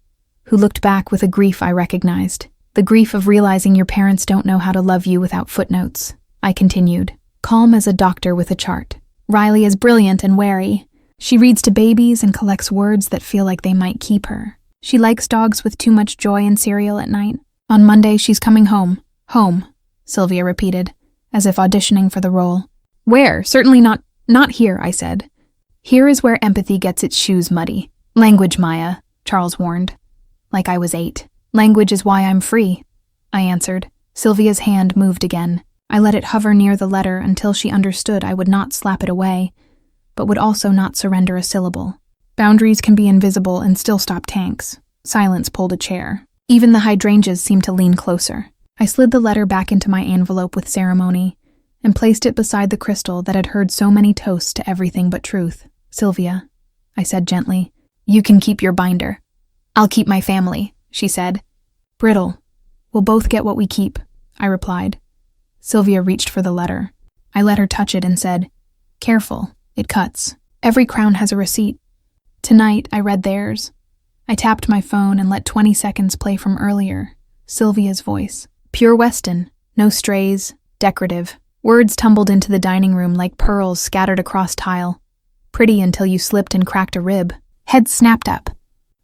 who looked back with a grief I recognized. "The grief of realizing your parents don't know how to love you without footnotes," I continued, calm as a doctor with a chart. "Riley is brilliant and wary. She reads to babies and collects words that feel like they might keep her. She likes dogs with too much joy and cereal at night. On Monday, she's coming home." "Home," Sylvia repeated. as if auditioning for the role. Where? Certainly not here, I said. Here is where empathy gets its shoes muddy. Language, Maya, Charles warned. Like I was 8. Language is why I'm free, I answered. Sylvia's hand moved again. I let it hover near the letter until she understood I would not slap it away, but would also not surrender a syllable. Boundaries can be invisible and still stop tanks. Silence pulled a chair. Even the hydrangeas seemed to lean closer. I slid the letter back into my envelope with ceremony and placed it beside the crystal that had heard so many toasts to everything but truth. Sylvia, I said gently, you can keep your binder. I'll keep my family, she said. Brittle. We'll both get what we keep, I replied. Sylvia reached for the letter. I let her touch it and said, careful, it cuts. Every crown has a receipt. Tonight, I read theirs. I tapped my phone and let 20 seconds play from earlier. Sylvia's voice. Pure Weston, no strays, decorative. Words tumbled into the dining room like pearls scattered across tile. Pretty until you slipped and cracked a rib. Heads snapped up.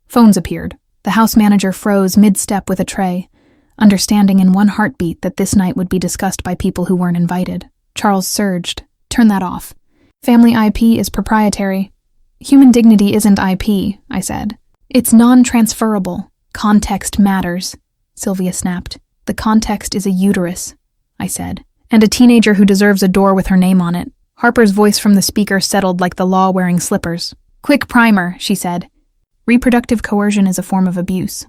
Phones appeared. The house manager froze mid-step with a tray, understanding in one heartbeat that this night would be discussed by people who weren't invited. Charles surged. Turn that off. Family IP is proprietary. Human dignity isn't IP, I said. It's non-transferable. Context matters, Sylvia snapped. The context is a uterus, I said, and a teenager who deserves a door with her name on it. Harper's voice from the speaker settled like the law wearing slippers. Quick primer, she said. Reproductive coercion is a form of abuse.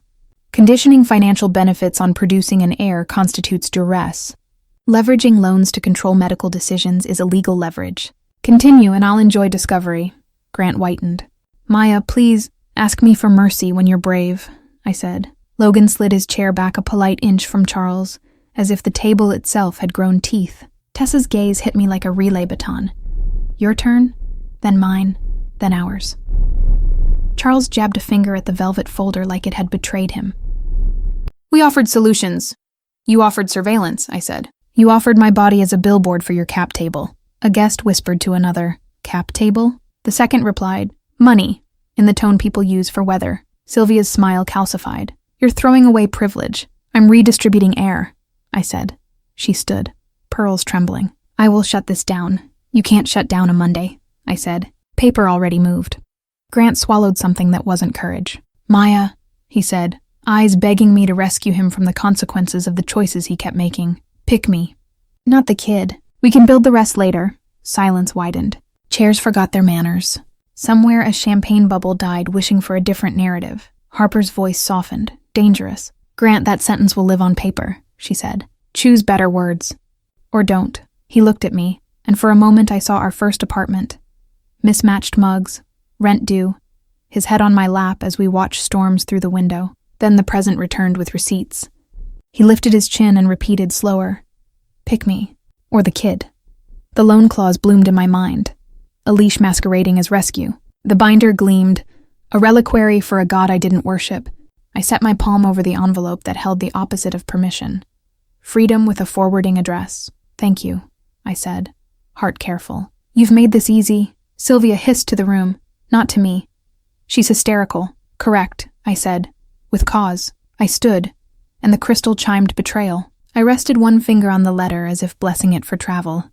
Conditioning financial benefits on producing an heir constitutes duress. Leveraging loans to control medical decisions is illegal leverage. Continue and I'll enjoy discovery, Grant whitened. Maya, please, ask me for mercy when you're brave, I said. Logan slid his chair back a polite inch from Charles, as if the table itself had grown teeth. Tessa's gaze hit me like a relay baton. Your turn, then mine, then ours. Charles jabbed a finger at the velvet folder like it had betrayed him. We offered solutions. You offered surveillance, I said. You offered my body as a billboard for your cap table. A guest whispered to another, cap table? The second replied, money, in the tone people use for weather. Sylvia's smile calcified. You're throwing away privilege. I'm redistributing air, I said. She stood, pearls trembling. I will shut this down. You can't shut down a Monday, I said. Paper already moved. Grant swallowed something that wasn't courage. Maya, he said, eyes begging me to rescue him from the consequences of the choices he kept making. Pick me. Not the kid. We can build the rest later. Silence widened. Chairs forgot their manners. Somewhere a champagne bubble died, wishing for a different narrative. Harper's voice softened. Dangerous. Grant, that sentence will live on paper, she said. Choose better words. Or don't. He looked at me, and for a moment I saw our first apartment. Mismatched mugs, rent due, his head on my lap as we watched storms through the window. Then the present returned with receipts. He lifted his chin and repeated slower, pick me, or the kid. The loan clause bloomed in my mind, a leash masquerading as rescue. The binder gleamed, a reliquary for a god I didn't worship. I set my palm over the envelope that held the opposite of permission. Freedom with a forwarding address. Thank you, I said, heart careful. You've made this easy. Sylvia hissed to the room, not to me. She's hysterical. Correct, I said. With cause. I stood, and the crystal chimed betrayal. I rested one finger on the letter as if blessing it for travel.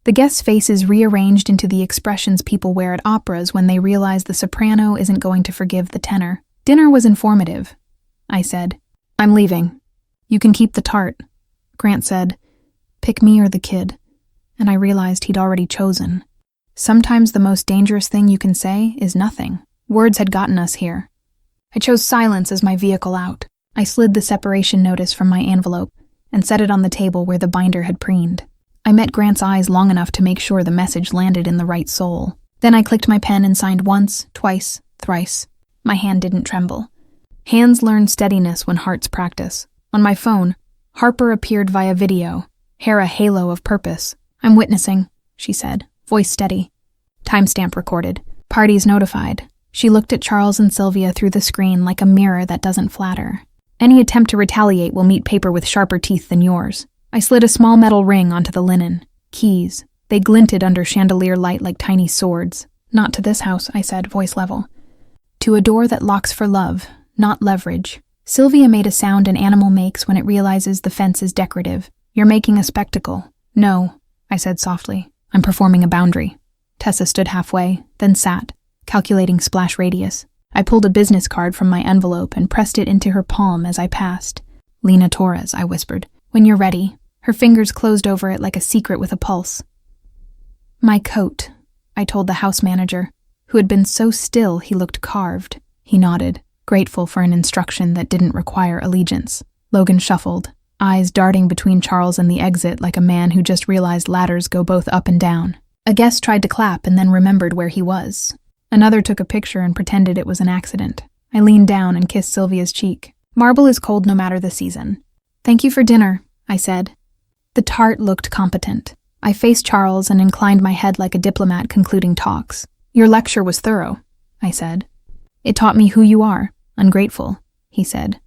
The guests' faces rearranged into the expressions people wear at operas when they realize the soprano isn't going to forgive the tenor. Dinner was informative, I said. I'm leaving. You can keep the tart. Grant said, pick me or the kid. And I realized he'd already chosen. Sometimes the most dangerous thing you can say is nothing. Words had gotten us here. I chose silence as my vehicle out. I slid the separation notice from my envelope and set it on the table where the binder had preened. I met Grant's eyes long enough to make sure the message landed in the right soul. Then I clicked my pen and signed once, twice, thrice. My hand didn't tremble. Hands learn steadiness when hearts practice. On my phone, Harper appeared via video, hair a halo of purpose. I'm witnessing, she said, voice steady. Timestamp recorded. Parties notified. She looked at Charles and Sylvia through the screen like a mirror that doesn't flatter. Any attempt to retaliate will meet paper with sharper teeth than yours. I slid a small metal ring onto the linen. Keys. They glinted under chandelier light like tiny swords. Not to this house, I said, voice level. To a door that locks for love, not leverage. Sylvia made a sound an animal makes when it realizes the fence is decorative. You're making a spectacle. No, I said softly. I'm performing a boundary. Tessa stood halfway, then sat, calculating splash radius. I pulled a business card from my envelope and pressed it into her palm as I passed. Lena Torres, I whispered. When you're ready. Her fingers closed over it like a secret with a pulse. My coat, I told the house manager, who had been so still he looked carved. He nodded, grateful for an instruction that didn't require allegiance. Logan shuffled, eyes darting between Charles and the exit like a man who just realized ladders go both up and down. A guest tried to clap and then remembered where he was. Another took a picture and pretended it was an accident. I leaned down and kissed Sylvia's cheek. Marble is cold no matter the season. Thank you for dinner, I said. The tart looked competent. I faced Charles and inclined my head like a diplomat concluding talks. Your lecture was thorough, I said. It taught me who you are. Ungrateful, he said.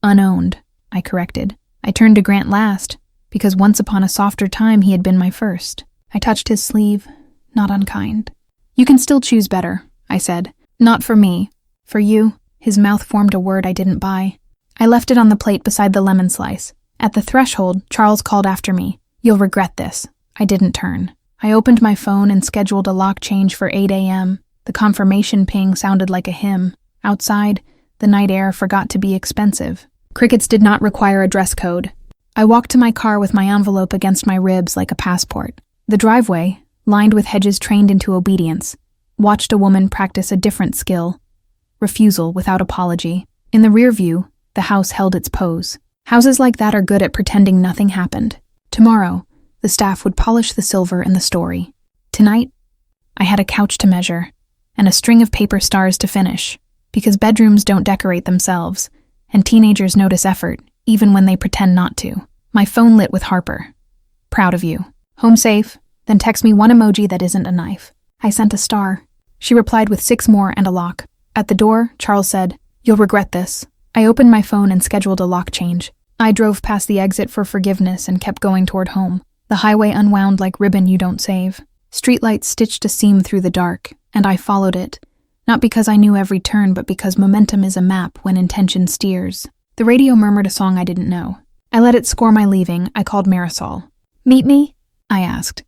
Unowned, I corrected. I turned to Grant last, because once upon a softer time he had been my first. I touched his sleeve, not unkind. You can still choose better, I said. Not for me. For you. His mouth formed a word I didn't buy. I left it on the plate beside the lemon slice. At the threshold, Charles called after me. You'll regret this. I didn't turn. I opened my phone and scheduled a lock change for 8 a.m. The confirmation ping sounded like a hymn. Outside, the night air forgot to be expensive. Crickets did not require a dress code. I walked to my car with my envelope against my ribs like a passport. The driveway, lined with hedges trained into obedience, watched a woman practice a different skill. Refusal without apology. In the rear view, the house held its pose. Houses like that are good at pretending nothing happened. Tomorrow, the staff would polish the silver in the story. Tonight, I had a couch to measure, and a string of paper stars to finish, because bedrooms don't decorate themselves, and teenagers notice effort, even when they pretend not to. My phone lit with Harper. Proud of you. Home safe, then text me one emoji that isn't a knife. I sent a star. She replied with 6 more and a lock. At the door, Charles said, You'll regret this. I opened my phone and scheduled a lock change. I drove past the exit for forgiveness and kept going toward home. The highway unwound like ribbon you don't save. Streetlights stitched a seam through the dark, and I followed it. Not because I knew every turn, but because momentum is a map when intention steers. The radio murmured a song I didn't know. I let it score my leaving. I called Marisol. Meet me? I asked.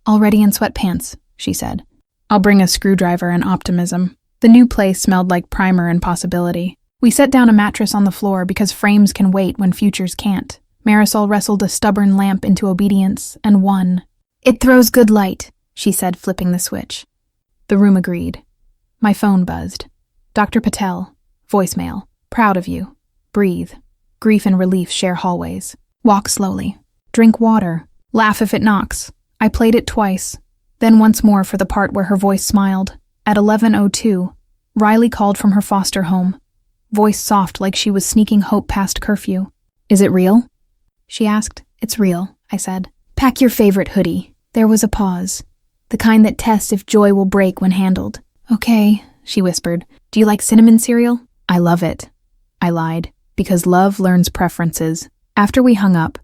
Already in sweatpants, she said. I'll bring a screwdriver and optimism. The new place smelled like primer and possibility. We set down a mattress on the floor because frames can wait when futures can't. Marisol wrestled a stubborn lamp into obedience and won. It throws good light, she said, flipping the switch. The room agreed. My phone buzzed. Dr. Patel. Voicemail. Proud of you. Breathe. Grief and relief share hallways. Walk slowly. Drink water. Laugh if it knocks. I played it twice, then once more for the part where her voice smiled. At 11:02, Riley called from her foster home. Voice soft like she was sneaking hope past curfew. Is it real? She asked. It's real, I said. Pack your favorite hoodie. There was a pause. The kind that tests if joy will break when handled. Okay, she whispered. Do you like cinnamon cereal? I love it. I lied, because love learns preferences. After we hung up,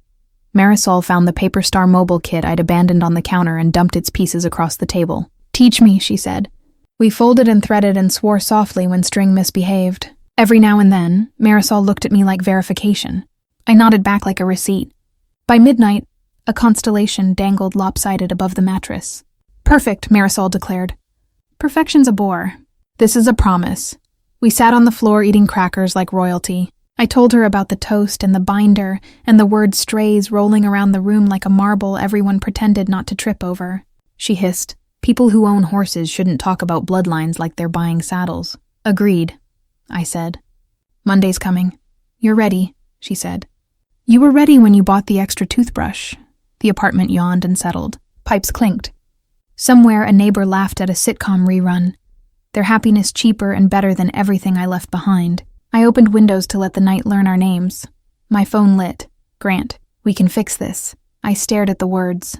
Marisol found the Paper Star mobile kit I'd abandoned on the counter and dumped its pieces across the table. Teach me, she said. We folded and threaded and swore softly when string misbehaved. Every now and then, Marisol looked at me like verification. I nodded back like a receipt. By midnight, a constellation dangled lopsided above the mattress. Perfect, Marisol declared. Perfection's a bore. This is a promise. We sat on the floor eating crackers like royalty. I told her about the toast and the binder and the word strays rolling around the room like a marble everyone pretended not to trip over. She hissed. People who own horses shouldn't talk about bloodlines like they're buying saddles. Agreed, I said. Monday's coming. You're ready, she said. You were ready when you bought the extra toothbrush. The apartment yawned and settled. Pipes clinked. Somewhere a neighbor laughed at a sitcom rerun. Their happiness cheaper and better than everything I left behind. I opened windows to let the night learn our names. My phone lit. Grant, we can fix this. I stared at the words.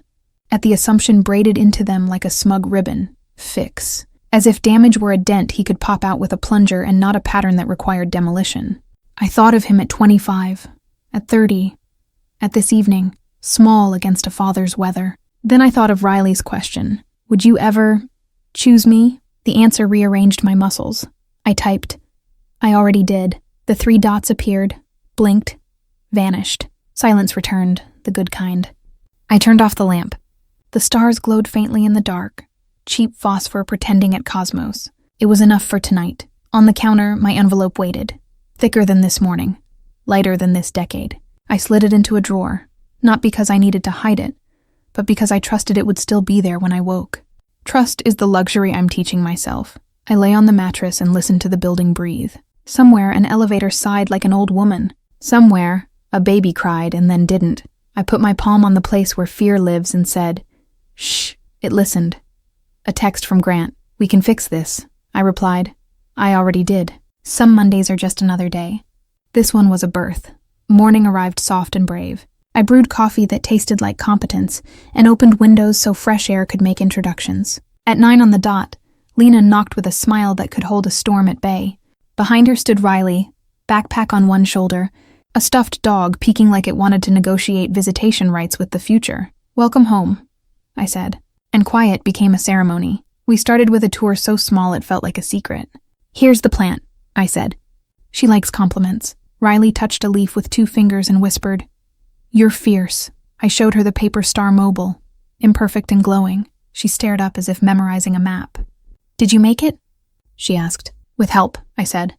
At the assumption braided into them like a smug ribbon. Fix. As if damage were a dent he could pop out with a plunger and not a pattern that required demolition. I thought of him at 25, at 30, at this evening, small against a father's weather. Then I thought of Riley's question. Would you ever choose me? The answer rearranged my muscles. I typed. I already did. The 3 dots appeared, blinked, vanished. Silence returned, the good kind. I turned off the lamp. The stars glowed faintly in the dark, cheap phosphor pretending at cosmos. It was enough for tonight. On the counter, my envelope waited. Thicker than this morning. Lighter than this decade. I slid it into a drawer, not because I needed to hide it, but because I trusted it would still be there when I woke. Trust is the luxury I'm teaching myself. I lay on the mattress and listened to the building breathe. Somewhere, an elevator sighed like an old woman. Somewhere, a baby cried and then didn't. I put my palm on the place where fear lives and said, "Shh." It listened. A text from Grant. "We can fix this." I replied. I already did. Some Mondays are just another day. This one was a birth. Morning arrived soft and brave. I brewed coffee that tasted like competence and opened windows so fresh air could make introductions. At 9 on the dot, Lena knocked with a smile that could hold a storm at bay. Behind her stood Riley, backpack on one shoulder, a stuffed dog peeking like it wanted to negotiate visitation rights with the future. "Welcome home," I said, and quiet became a ceremony. We started with a tour so small it felt like a secret. "Here's the plant," I said. She likes compliments. Riley touched a leaf with 2 fingers and whispered, "You're fierce." I showed her the paper star mobile, imperfect and glowing. She stared up as if memorizing a map. "Did you make it?" she asked. "With help," I said.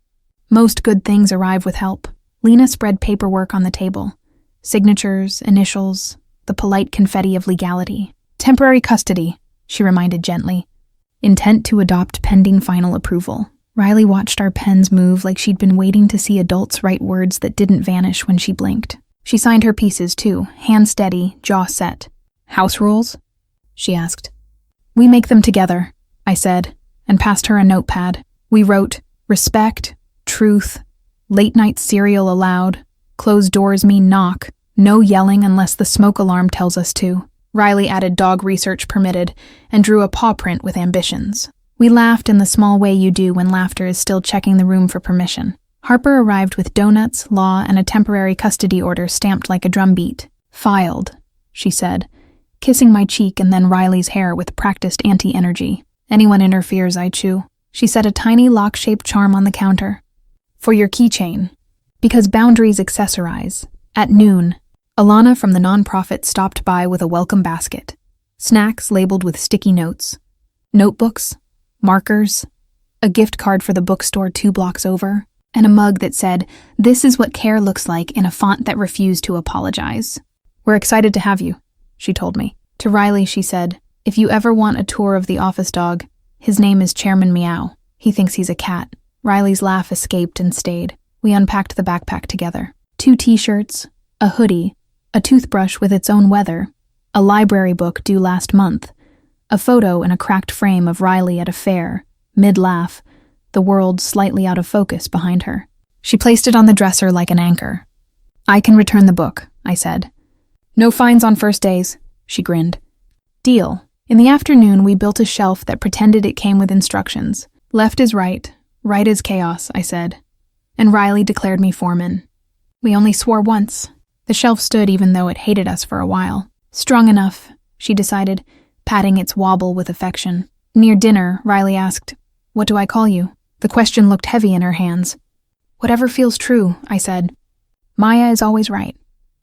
"Most good things arrive with help." Lena spread paperwork on the table. Signatures, initials, the polite confetti of legality. "Temporary custody," she reminded gently. "Intent to adopt pending final approval." Riley watched our pens move like she'd been waiting to see adults write words that didn't vanish when she blinked. She signed her pieces too, hand steady, jaw set. "House rules?" she asked. "We make them together," I said, and passed her a notepad. We wrote, "Respect, truth, late night cereal allowed, closed doors mean knock, no yelling unless the smoke alarm tells us to." Riley added dog research permitted and drew a paw print with ambitions. We laughed in the small way you do when laughter is still checking the room for permission. Harper arrived with donuts, law, and a temporary custody order stamped like a drumbeat. "Filed," she said, kissing my cheek and then Riley's hair with practiced anti-energy. "Anyone interferes, I chew." She set a tiny lock-shaped charm on the counter. "For your keychain." Because boundaries accessorize. At noon, Alana from the nonprofit stopped by with a welcome basket. Snacks labeled with sticky notes. Notebooks, markers, a gift card for the bookstore 2 blocks over, and a mug that said, "This is what care looks like," in a font that refused to apologize. "We're excited to have you," she told me. To Riley, she said, "If you ever want a tour of the office dog, his name is Chairman Meow. He thinks he's a cat." Riley's laugh escaped and stayed. We unpacked the backpack together. 2 t-shirts, a hoodie, a toothbrush with its own weather, a library book due last month, a photo in a cracked frame of Riley at a fair, mid-laugh, the world slightly out of focus behind her. She placed it on the dresser like an anchor. "I can return the book," I said. "No fines on first days," she grinned. "Deal." In the afternoon, we built a shelf that pretended it came with instructions. "Left is right, right is chaos," I said. And Riley declared me foreman. We only swore once. The shelf stood even though it hated us for a while. "Strong enough," she decided, patting its wobble with affection. Near dinner, Riley asked, "What do I call you?" The question looked heavy in her hands. "Whatever feels true," I said. "Maya is always right.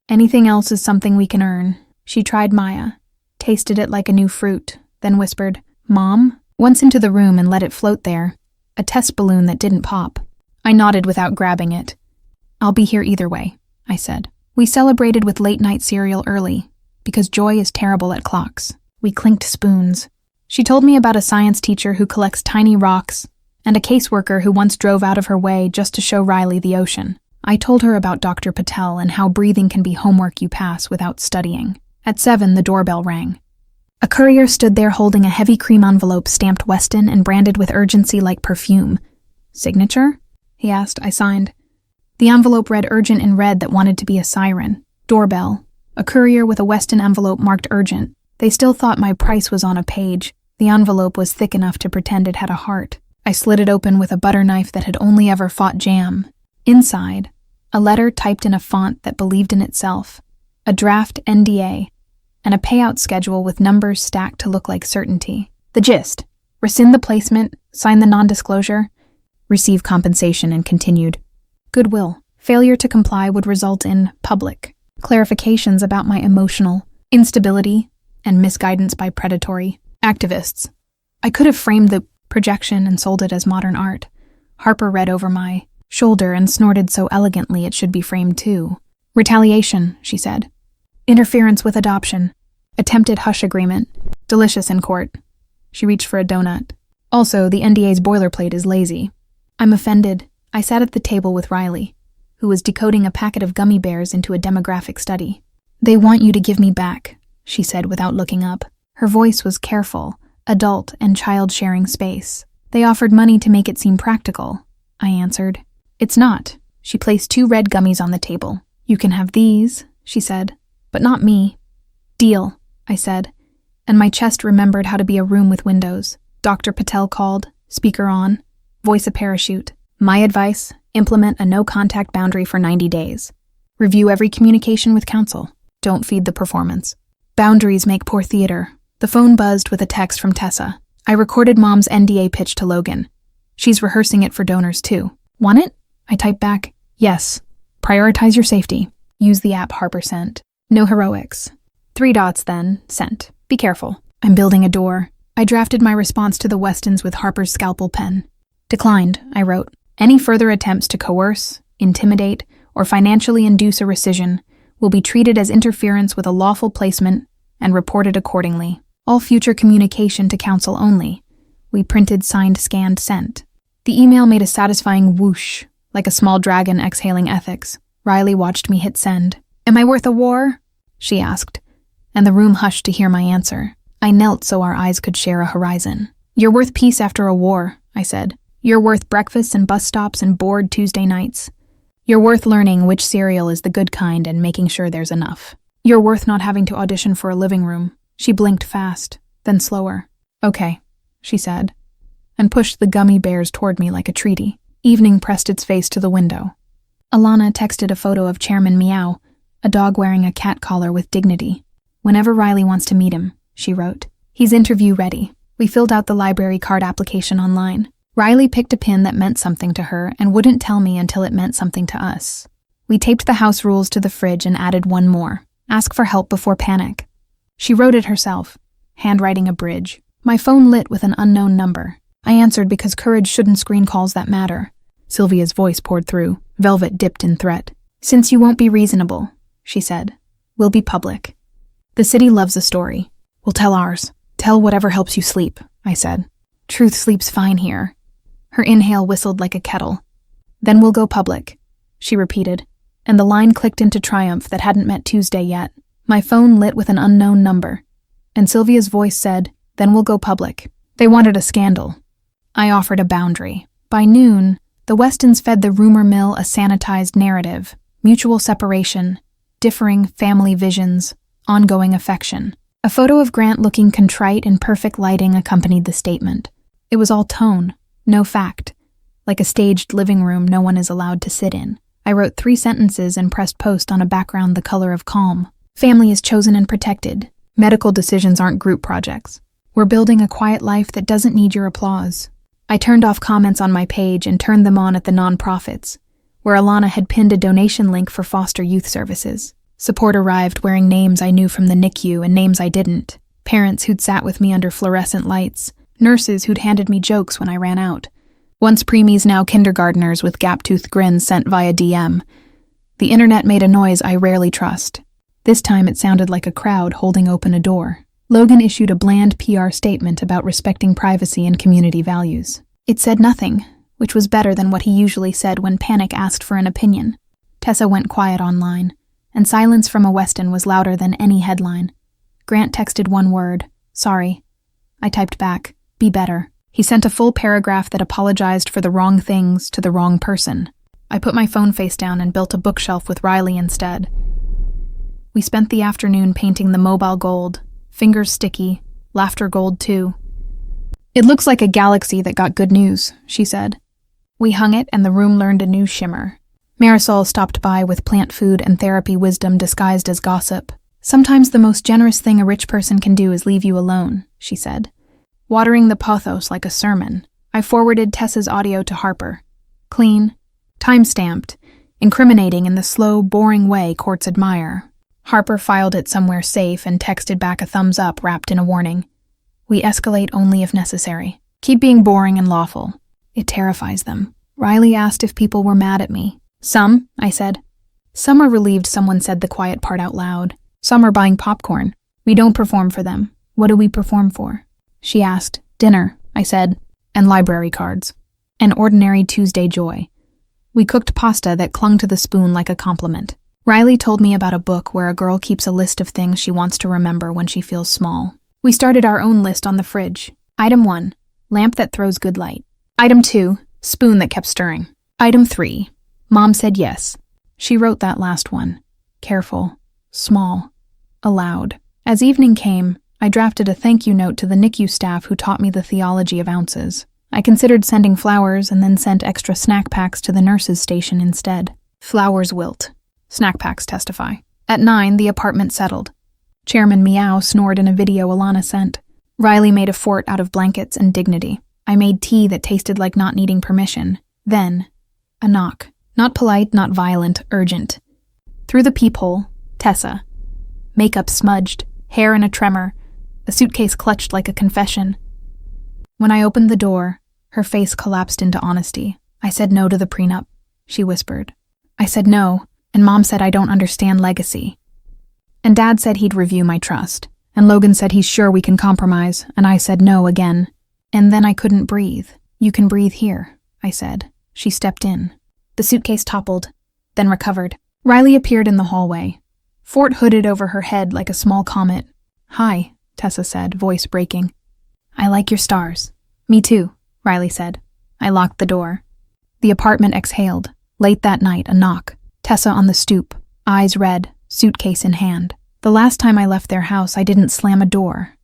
Anything else is something we can earn." She tried Maya, tasted it like a new fruit, then whispered, "Mom?" Once into the room and let it float there, a test balloon that didn't pop. I nodded without grabbing it. "I'll be here either way," I said. We celebrated with late-night cereal early, because joy is terrible at clocks. We clinked spoons. She told me about a science teacher who collects tiny rocks and a caseworker who once drove out of her way just to show Riley the ocean. I told her about Dr. Patel and how breathing can be homework you pass without studying. At 7, the doorbell rang. A courier stood there holding a heavy cream envelope stamped Weston and branded with urgency like perfume. "Signature?" he asked. I signed. The envelope read urgent in red that wanted to be a siren. Doorbell. A courier with a Weston envelope marked urgent. They still thought my price was on a page. The envelope was thick enough to pretend it had a heart. I slid it open with a butter knife that had only ever fought jam. Inside, a letter typed in a font that believed in itself, a draft NDA, and a payout schedule with numbers stacked to look like certainty. The gist: rescind the placement, sign the non-disclosure, receive compensation, and continued. Goodwill. Failure to comply would result in public clarifications about my emotional, instability, and misguidance by predatory activists. I could have framed the projection and sold it as modern art. Harper read over my shoulder and snorted so elegantly it should be framed too. Retaliation, she said. Interference with adoption. Attempted hush agreement. Delicious in court. She reached for a donut. Also, the NDA's boilerplate is lazy. I'm offended. I sat at the table with Riley, who was decoding a packet of gummy bears into a demographic study. They want you to give me back, she said without looking up. Her voice was careful, adult and child sharing space. They offered money to make it seem practical, I answered. It's not. She placed 2 red gummies on the table. You can have these, she said, but not me. Deal, I said, and my chest remembered how to be a room with windows. Dr. Patel called, speaker on, voice a parachute. My advice, implement a no-contact boundary for 90 days. Review every communication with counsel. Don't feed the performance. Boundaries make poor theater. The phone buzzed with a text from Tessa. I recorded Mom's NDA pitch to Logan. She's rehearsing it for donors too. Want it? I typed back, yes. Prioritize your safety. Use the app Harper sent. No heroics. 3 dots then, sent. Be careful. I'm building a door. I drafted my response to the Westons with Harper's scalpel pen. Declined, I wrote. Any further attempts to coerce, intimidate, or financially induce a rescission will be treated as interference with a lawful placement and reported accordingly. All future communication to counsel only. We printed, signed, scanned, sent. The email made a satisfying whoosh, like a small dragon exhaling ethics. Riley watched me hit send. Am I worth a war? She asked, and the room hushed to hear my answer. I knelt so our eyes could share a horizon. You're worth peace after a war, I said. You're worth breakfasts and bus stops and bored Tuesday nights. You're worth learning which cereal is the good kind and making sure there's enough. You're worth not having to audition for a living room. She blinked fast, then slower. Okay, she said, and pushed the gummy bears toward me like a treaty. Evening pressed its face to the window. Alana texted a photo of Chairman Meow, a dog wearing a cat collar with dignity. Whenever Riley wants to meet him, she wrote. He's interview ready. We filled out the library card application online. Riley picked a pin that meant something to her and wouldn't tell me until it meant something to us. We taped the house rules to the fridge and added one more. Ask for help before panic. She wrote it herself, handwriting a bridge. My phone lit with an unknown number. I answered because courage shouldn't screen calls that matter. Sylvia's voice poured through, velvet dipped in threat. Since you won't be reasonable, she said, we'll be public. The city loves a story. We'll tell ours. Tell whatever helps you sleep, I said. Truth sleeps fine here. Her inhale whistled like a kettle. Then we'll go public, she repeated, and the line clicked into triumph that hadn't met Tuesday yet. My phone lit with an unknown number, and Sylvia's voice said, then we'll go public. They wanted a scandal. I offered a boundary. By noon, the Westons fed the rumor mill a sanitized narrative, mutual separation, differing family visions, ongoing affection. A photo of Grant looking contrite in perfect lighting accompanied the statement. It was all tone, no fact, like a staged living room no one is allowed to sit in. I wrote 3 sentences and pressed post on a background the color of calm. Family is chosen and protected. Medical decisions aren't group projects. We're building a quiet life that doesn't need your applause. I turned off comments on my page and turned them on at the nonprofits, where Alana had pinned a donation link for foster youth services. Support arrived wearing names I knew from the NICU and names I didn't. Parents who'd sat with me under fluorescent lights. Nurses who'd handed me jokes when I ran out. Once preemies, now kindergartners with gap-toothed grins sent via DM. The internet made a noise I rarely trust. This time it sounded like a crowd holding open a door. Logan issued a bland PR statement about respecting privacy and community values. It said nothing, which was better than what he usually said when Panic asked for an opinion. Tessa went quiet online, and silence from a Weston was louder than any headline. Grant texted one word, sorry. I typed back, be better. He sent a full paragraph that apologized for the wrong things to the wrong person. I put my phone face down and built a bookshelf with Riley instead. We spent the afternoon painting the mobile gold, fingers sticky, laughter gold too. It looks like a galaxy that got good news, she said. We hung it and the room learned a new shimmer. Marisol stopped by with plant food and therapy wisdom disguised as gossip. Sometimes the most generous thing a rich person can do is leave you alone, she said. Watering the pothos like a sermon, I forwarded Tessa's audio to Harper. Clean, time-stamped, incriminating in the slow, boring way courts admire. Harper filed it somewhere safe and texted back a thumbs up wrapped in a warning. We escalate only if necessary. Keep being boring and lawful. It terrifies them. Riley asked if people were mad at me. Some, I said. Some are relieved someone said the quiet part out loud. Some are buying popcorn. We don't perform for them. What do we perform for? She asked. Dinner, I said, and library cards. An ordinary Tuesday joy. We cooked pasta that clung to the spoon like a compliment. Riley told me about a book where a girl keeps a list of things she wants to remember when she feels small. We started our own list on the fridge. Item 1, lamp that throws good light. Item 2, spoon that kept stirring. Item 3, Mom said yes. She wrote that last one. Careful, small, aloud. As evening came, I drafted a thank you note to the NICU staff who taught me the theology of ounces. I considered sending flowers and then sent extra snack packs to the nurse's station instead. Flowers wilt. Snack packs testify. At 9, the apartment settled. Chairman Meow snored in a video Alana sent. Riley made a fort out of blankets and dignity. I made tea that tasted like not needing permission. Then, a knock. Not polite, not violent, urgent. Through the peephole, Tessa. Makeup smudged, hair in a tremor, a suitcase clutched like a confession. When I opened the door, her face collapsed into honesty. I said no to the prenup, she whispered. I said no, and Mom said I don't understand legacy. And Dad said he'd review my trust, and Logan said he's sure we can compromise, and I said no again. And then I couldn't breathe. You can breathe here, I said. She stepped in. The suitcase toppled, then recovered. Riley appeared in the hallway. Fort hooded over her head like a small comet. Hi, Tessa said, voice breaking. I like your stars. Me too, Riley said. I locked the door. The apartment exhaled. Late that night, a knock. Tessa on the stoop, eyes red, suitcase in hand. The last time I left their house, I didn't slam a door.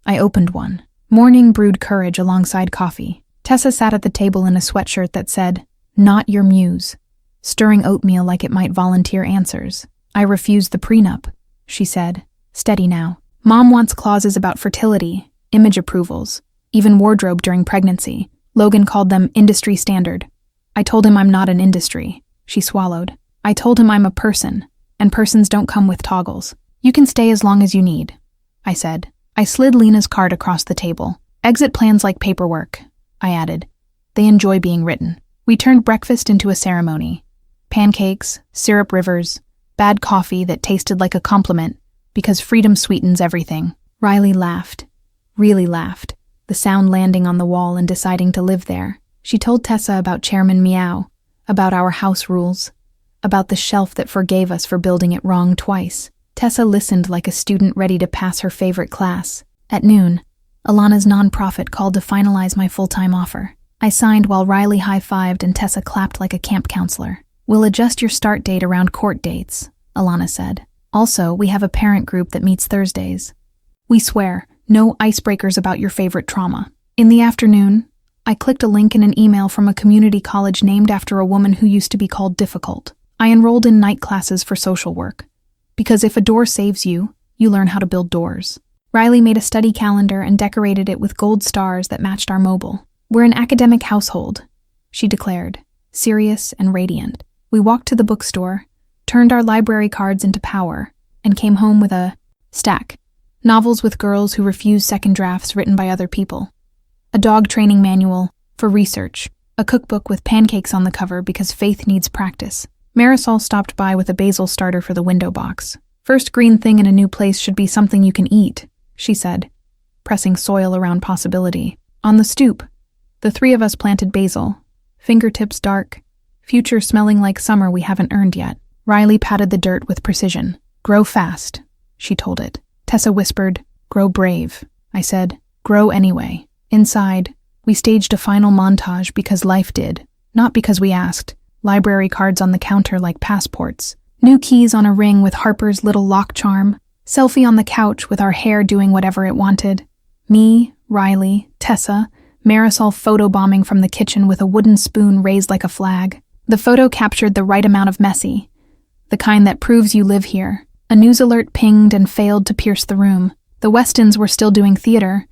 I opened one. Morning brewed courage alongside coffee. Tessa sat at the table in a sweatshirt that said, Not your muse, stirring oatmeal like it might volunteer answers. I refused the prenup, she said, steady now. Mom wants clauses about fertility, image approvals, even wardrobe during pregnancy. Logan called them industry standard. I told him I'm not an industry. She swallowed. I told him I'm a person, and persons don't come with toggles. You can stay as long as you need, I said. I slid Lena's card across the table. Exit plans like paperwork, I added. They enjoy being written. We turned breakfast into a ceremony. Pancakes, syrup rivers, bad coffee that tasted like a compliment because freedom sweetens everything. Riley laughed. Really laughed. The sound landing on the wall and deciding to live there. She told Tessa about Chairman Meow, about our house rules, about the shelf that forgave us for building it wrong twice. Tessa listened like a student ready to pass her favorite class. At noon, Alana's nonprofit called to finalize my full-time offer. I signed while Riley high-fived and Tessa clapped like a camp counselor. We'll adjust your start date around court dates, Alana said. Also, we have a parent group that meets Thursdays. We swear, no icebreakers about your favorite trauma. In the afternoon, I clicked a link in an email from a community college named after a woman who used to be called Difficult. I enrolled in night classes for social work. Because if a door saves you, you learn how to build doors. Riley made a study calendar and decorated it with gold stars that matched our mobile. We're an academic household, she declared, serious and radiant. We walked to the bookstore, turned our library cards into power, and came home with a stack. Novels with girls who refuse second drafts written by other people. A dog training manual for research. A cookbook with pancakes on the cover because faith needs practice. Marisol stopped by with a basil starter for the window box. First green thing in a new place should be something you can eat, she said, pressing soil around possibility. On the stoop, the three of us planted basil, fingertips dark, future smelling like summer we haven't earned yet. Riley patted the dirt with precision. Grow fast, she told it. Tessa whispered, grow brave. I said, grow anyway. Inside, we staged a final montage because life did, not because we asked. Library cards on the counter like passports. New keys on a ring with Harper's little lock charm. Selfie on the couch with our hair doing whatever it wanted. Me, Riley, Tessa, Marisol photobombing from the kitchen with a wooden spoon raised like a flag. The photo captured the right amount of messy, the kind that proves you live here. A news alert pinged and failed to pierce the room. The Westons were still doing theater.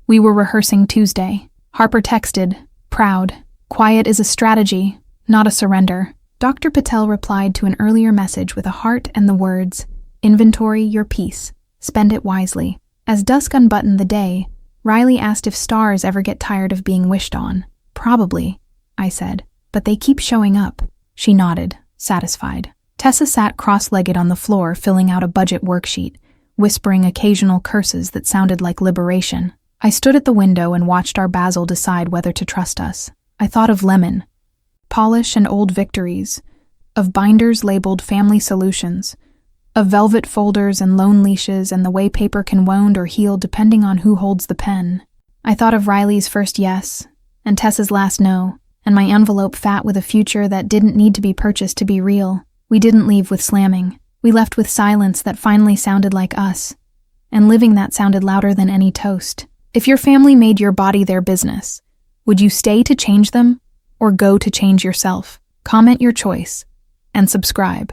We were rehearsing Tuesday. Harper texted, proud. Quiet is a strategy, not a surrender. Dr. Patel replied to an earlier message with a heart and the words, Inventory your peace. Spend it wisely. As dusk unbuttoned the day, Riley asked if stars ever get tired of being wished on. Probably, I said, but they keep showing up. She nodded, satisfied. Tessa sat cross-legged on the floor, filling out a budget worksheet, whispering occasional curses that sounded like liberation. I stood at the window and watched our Basil decide whether to trust us. I thought of Lemon, polish and old victories, of binders labeled family solutions, of velvet folders and loan leashes and the way paper can wound or heal depending on who holds the pen. I thought of Riley's first yes, and Tessa's last no, and my envelope fat with a future that didn't need to be purchased to be real. We didn't leave with slamming. We left with silence that finally sounded like us, and living that sounded louder than any toast. If your family made your body their business, would you stay to change them or go to change yourself? Comment your choice and subscribe.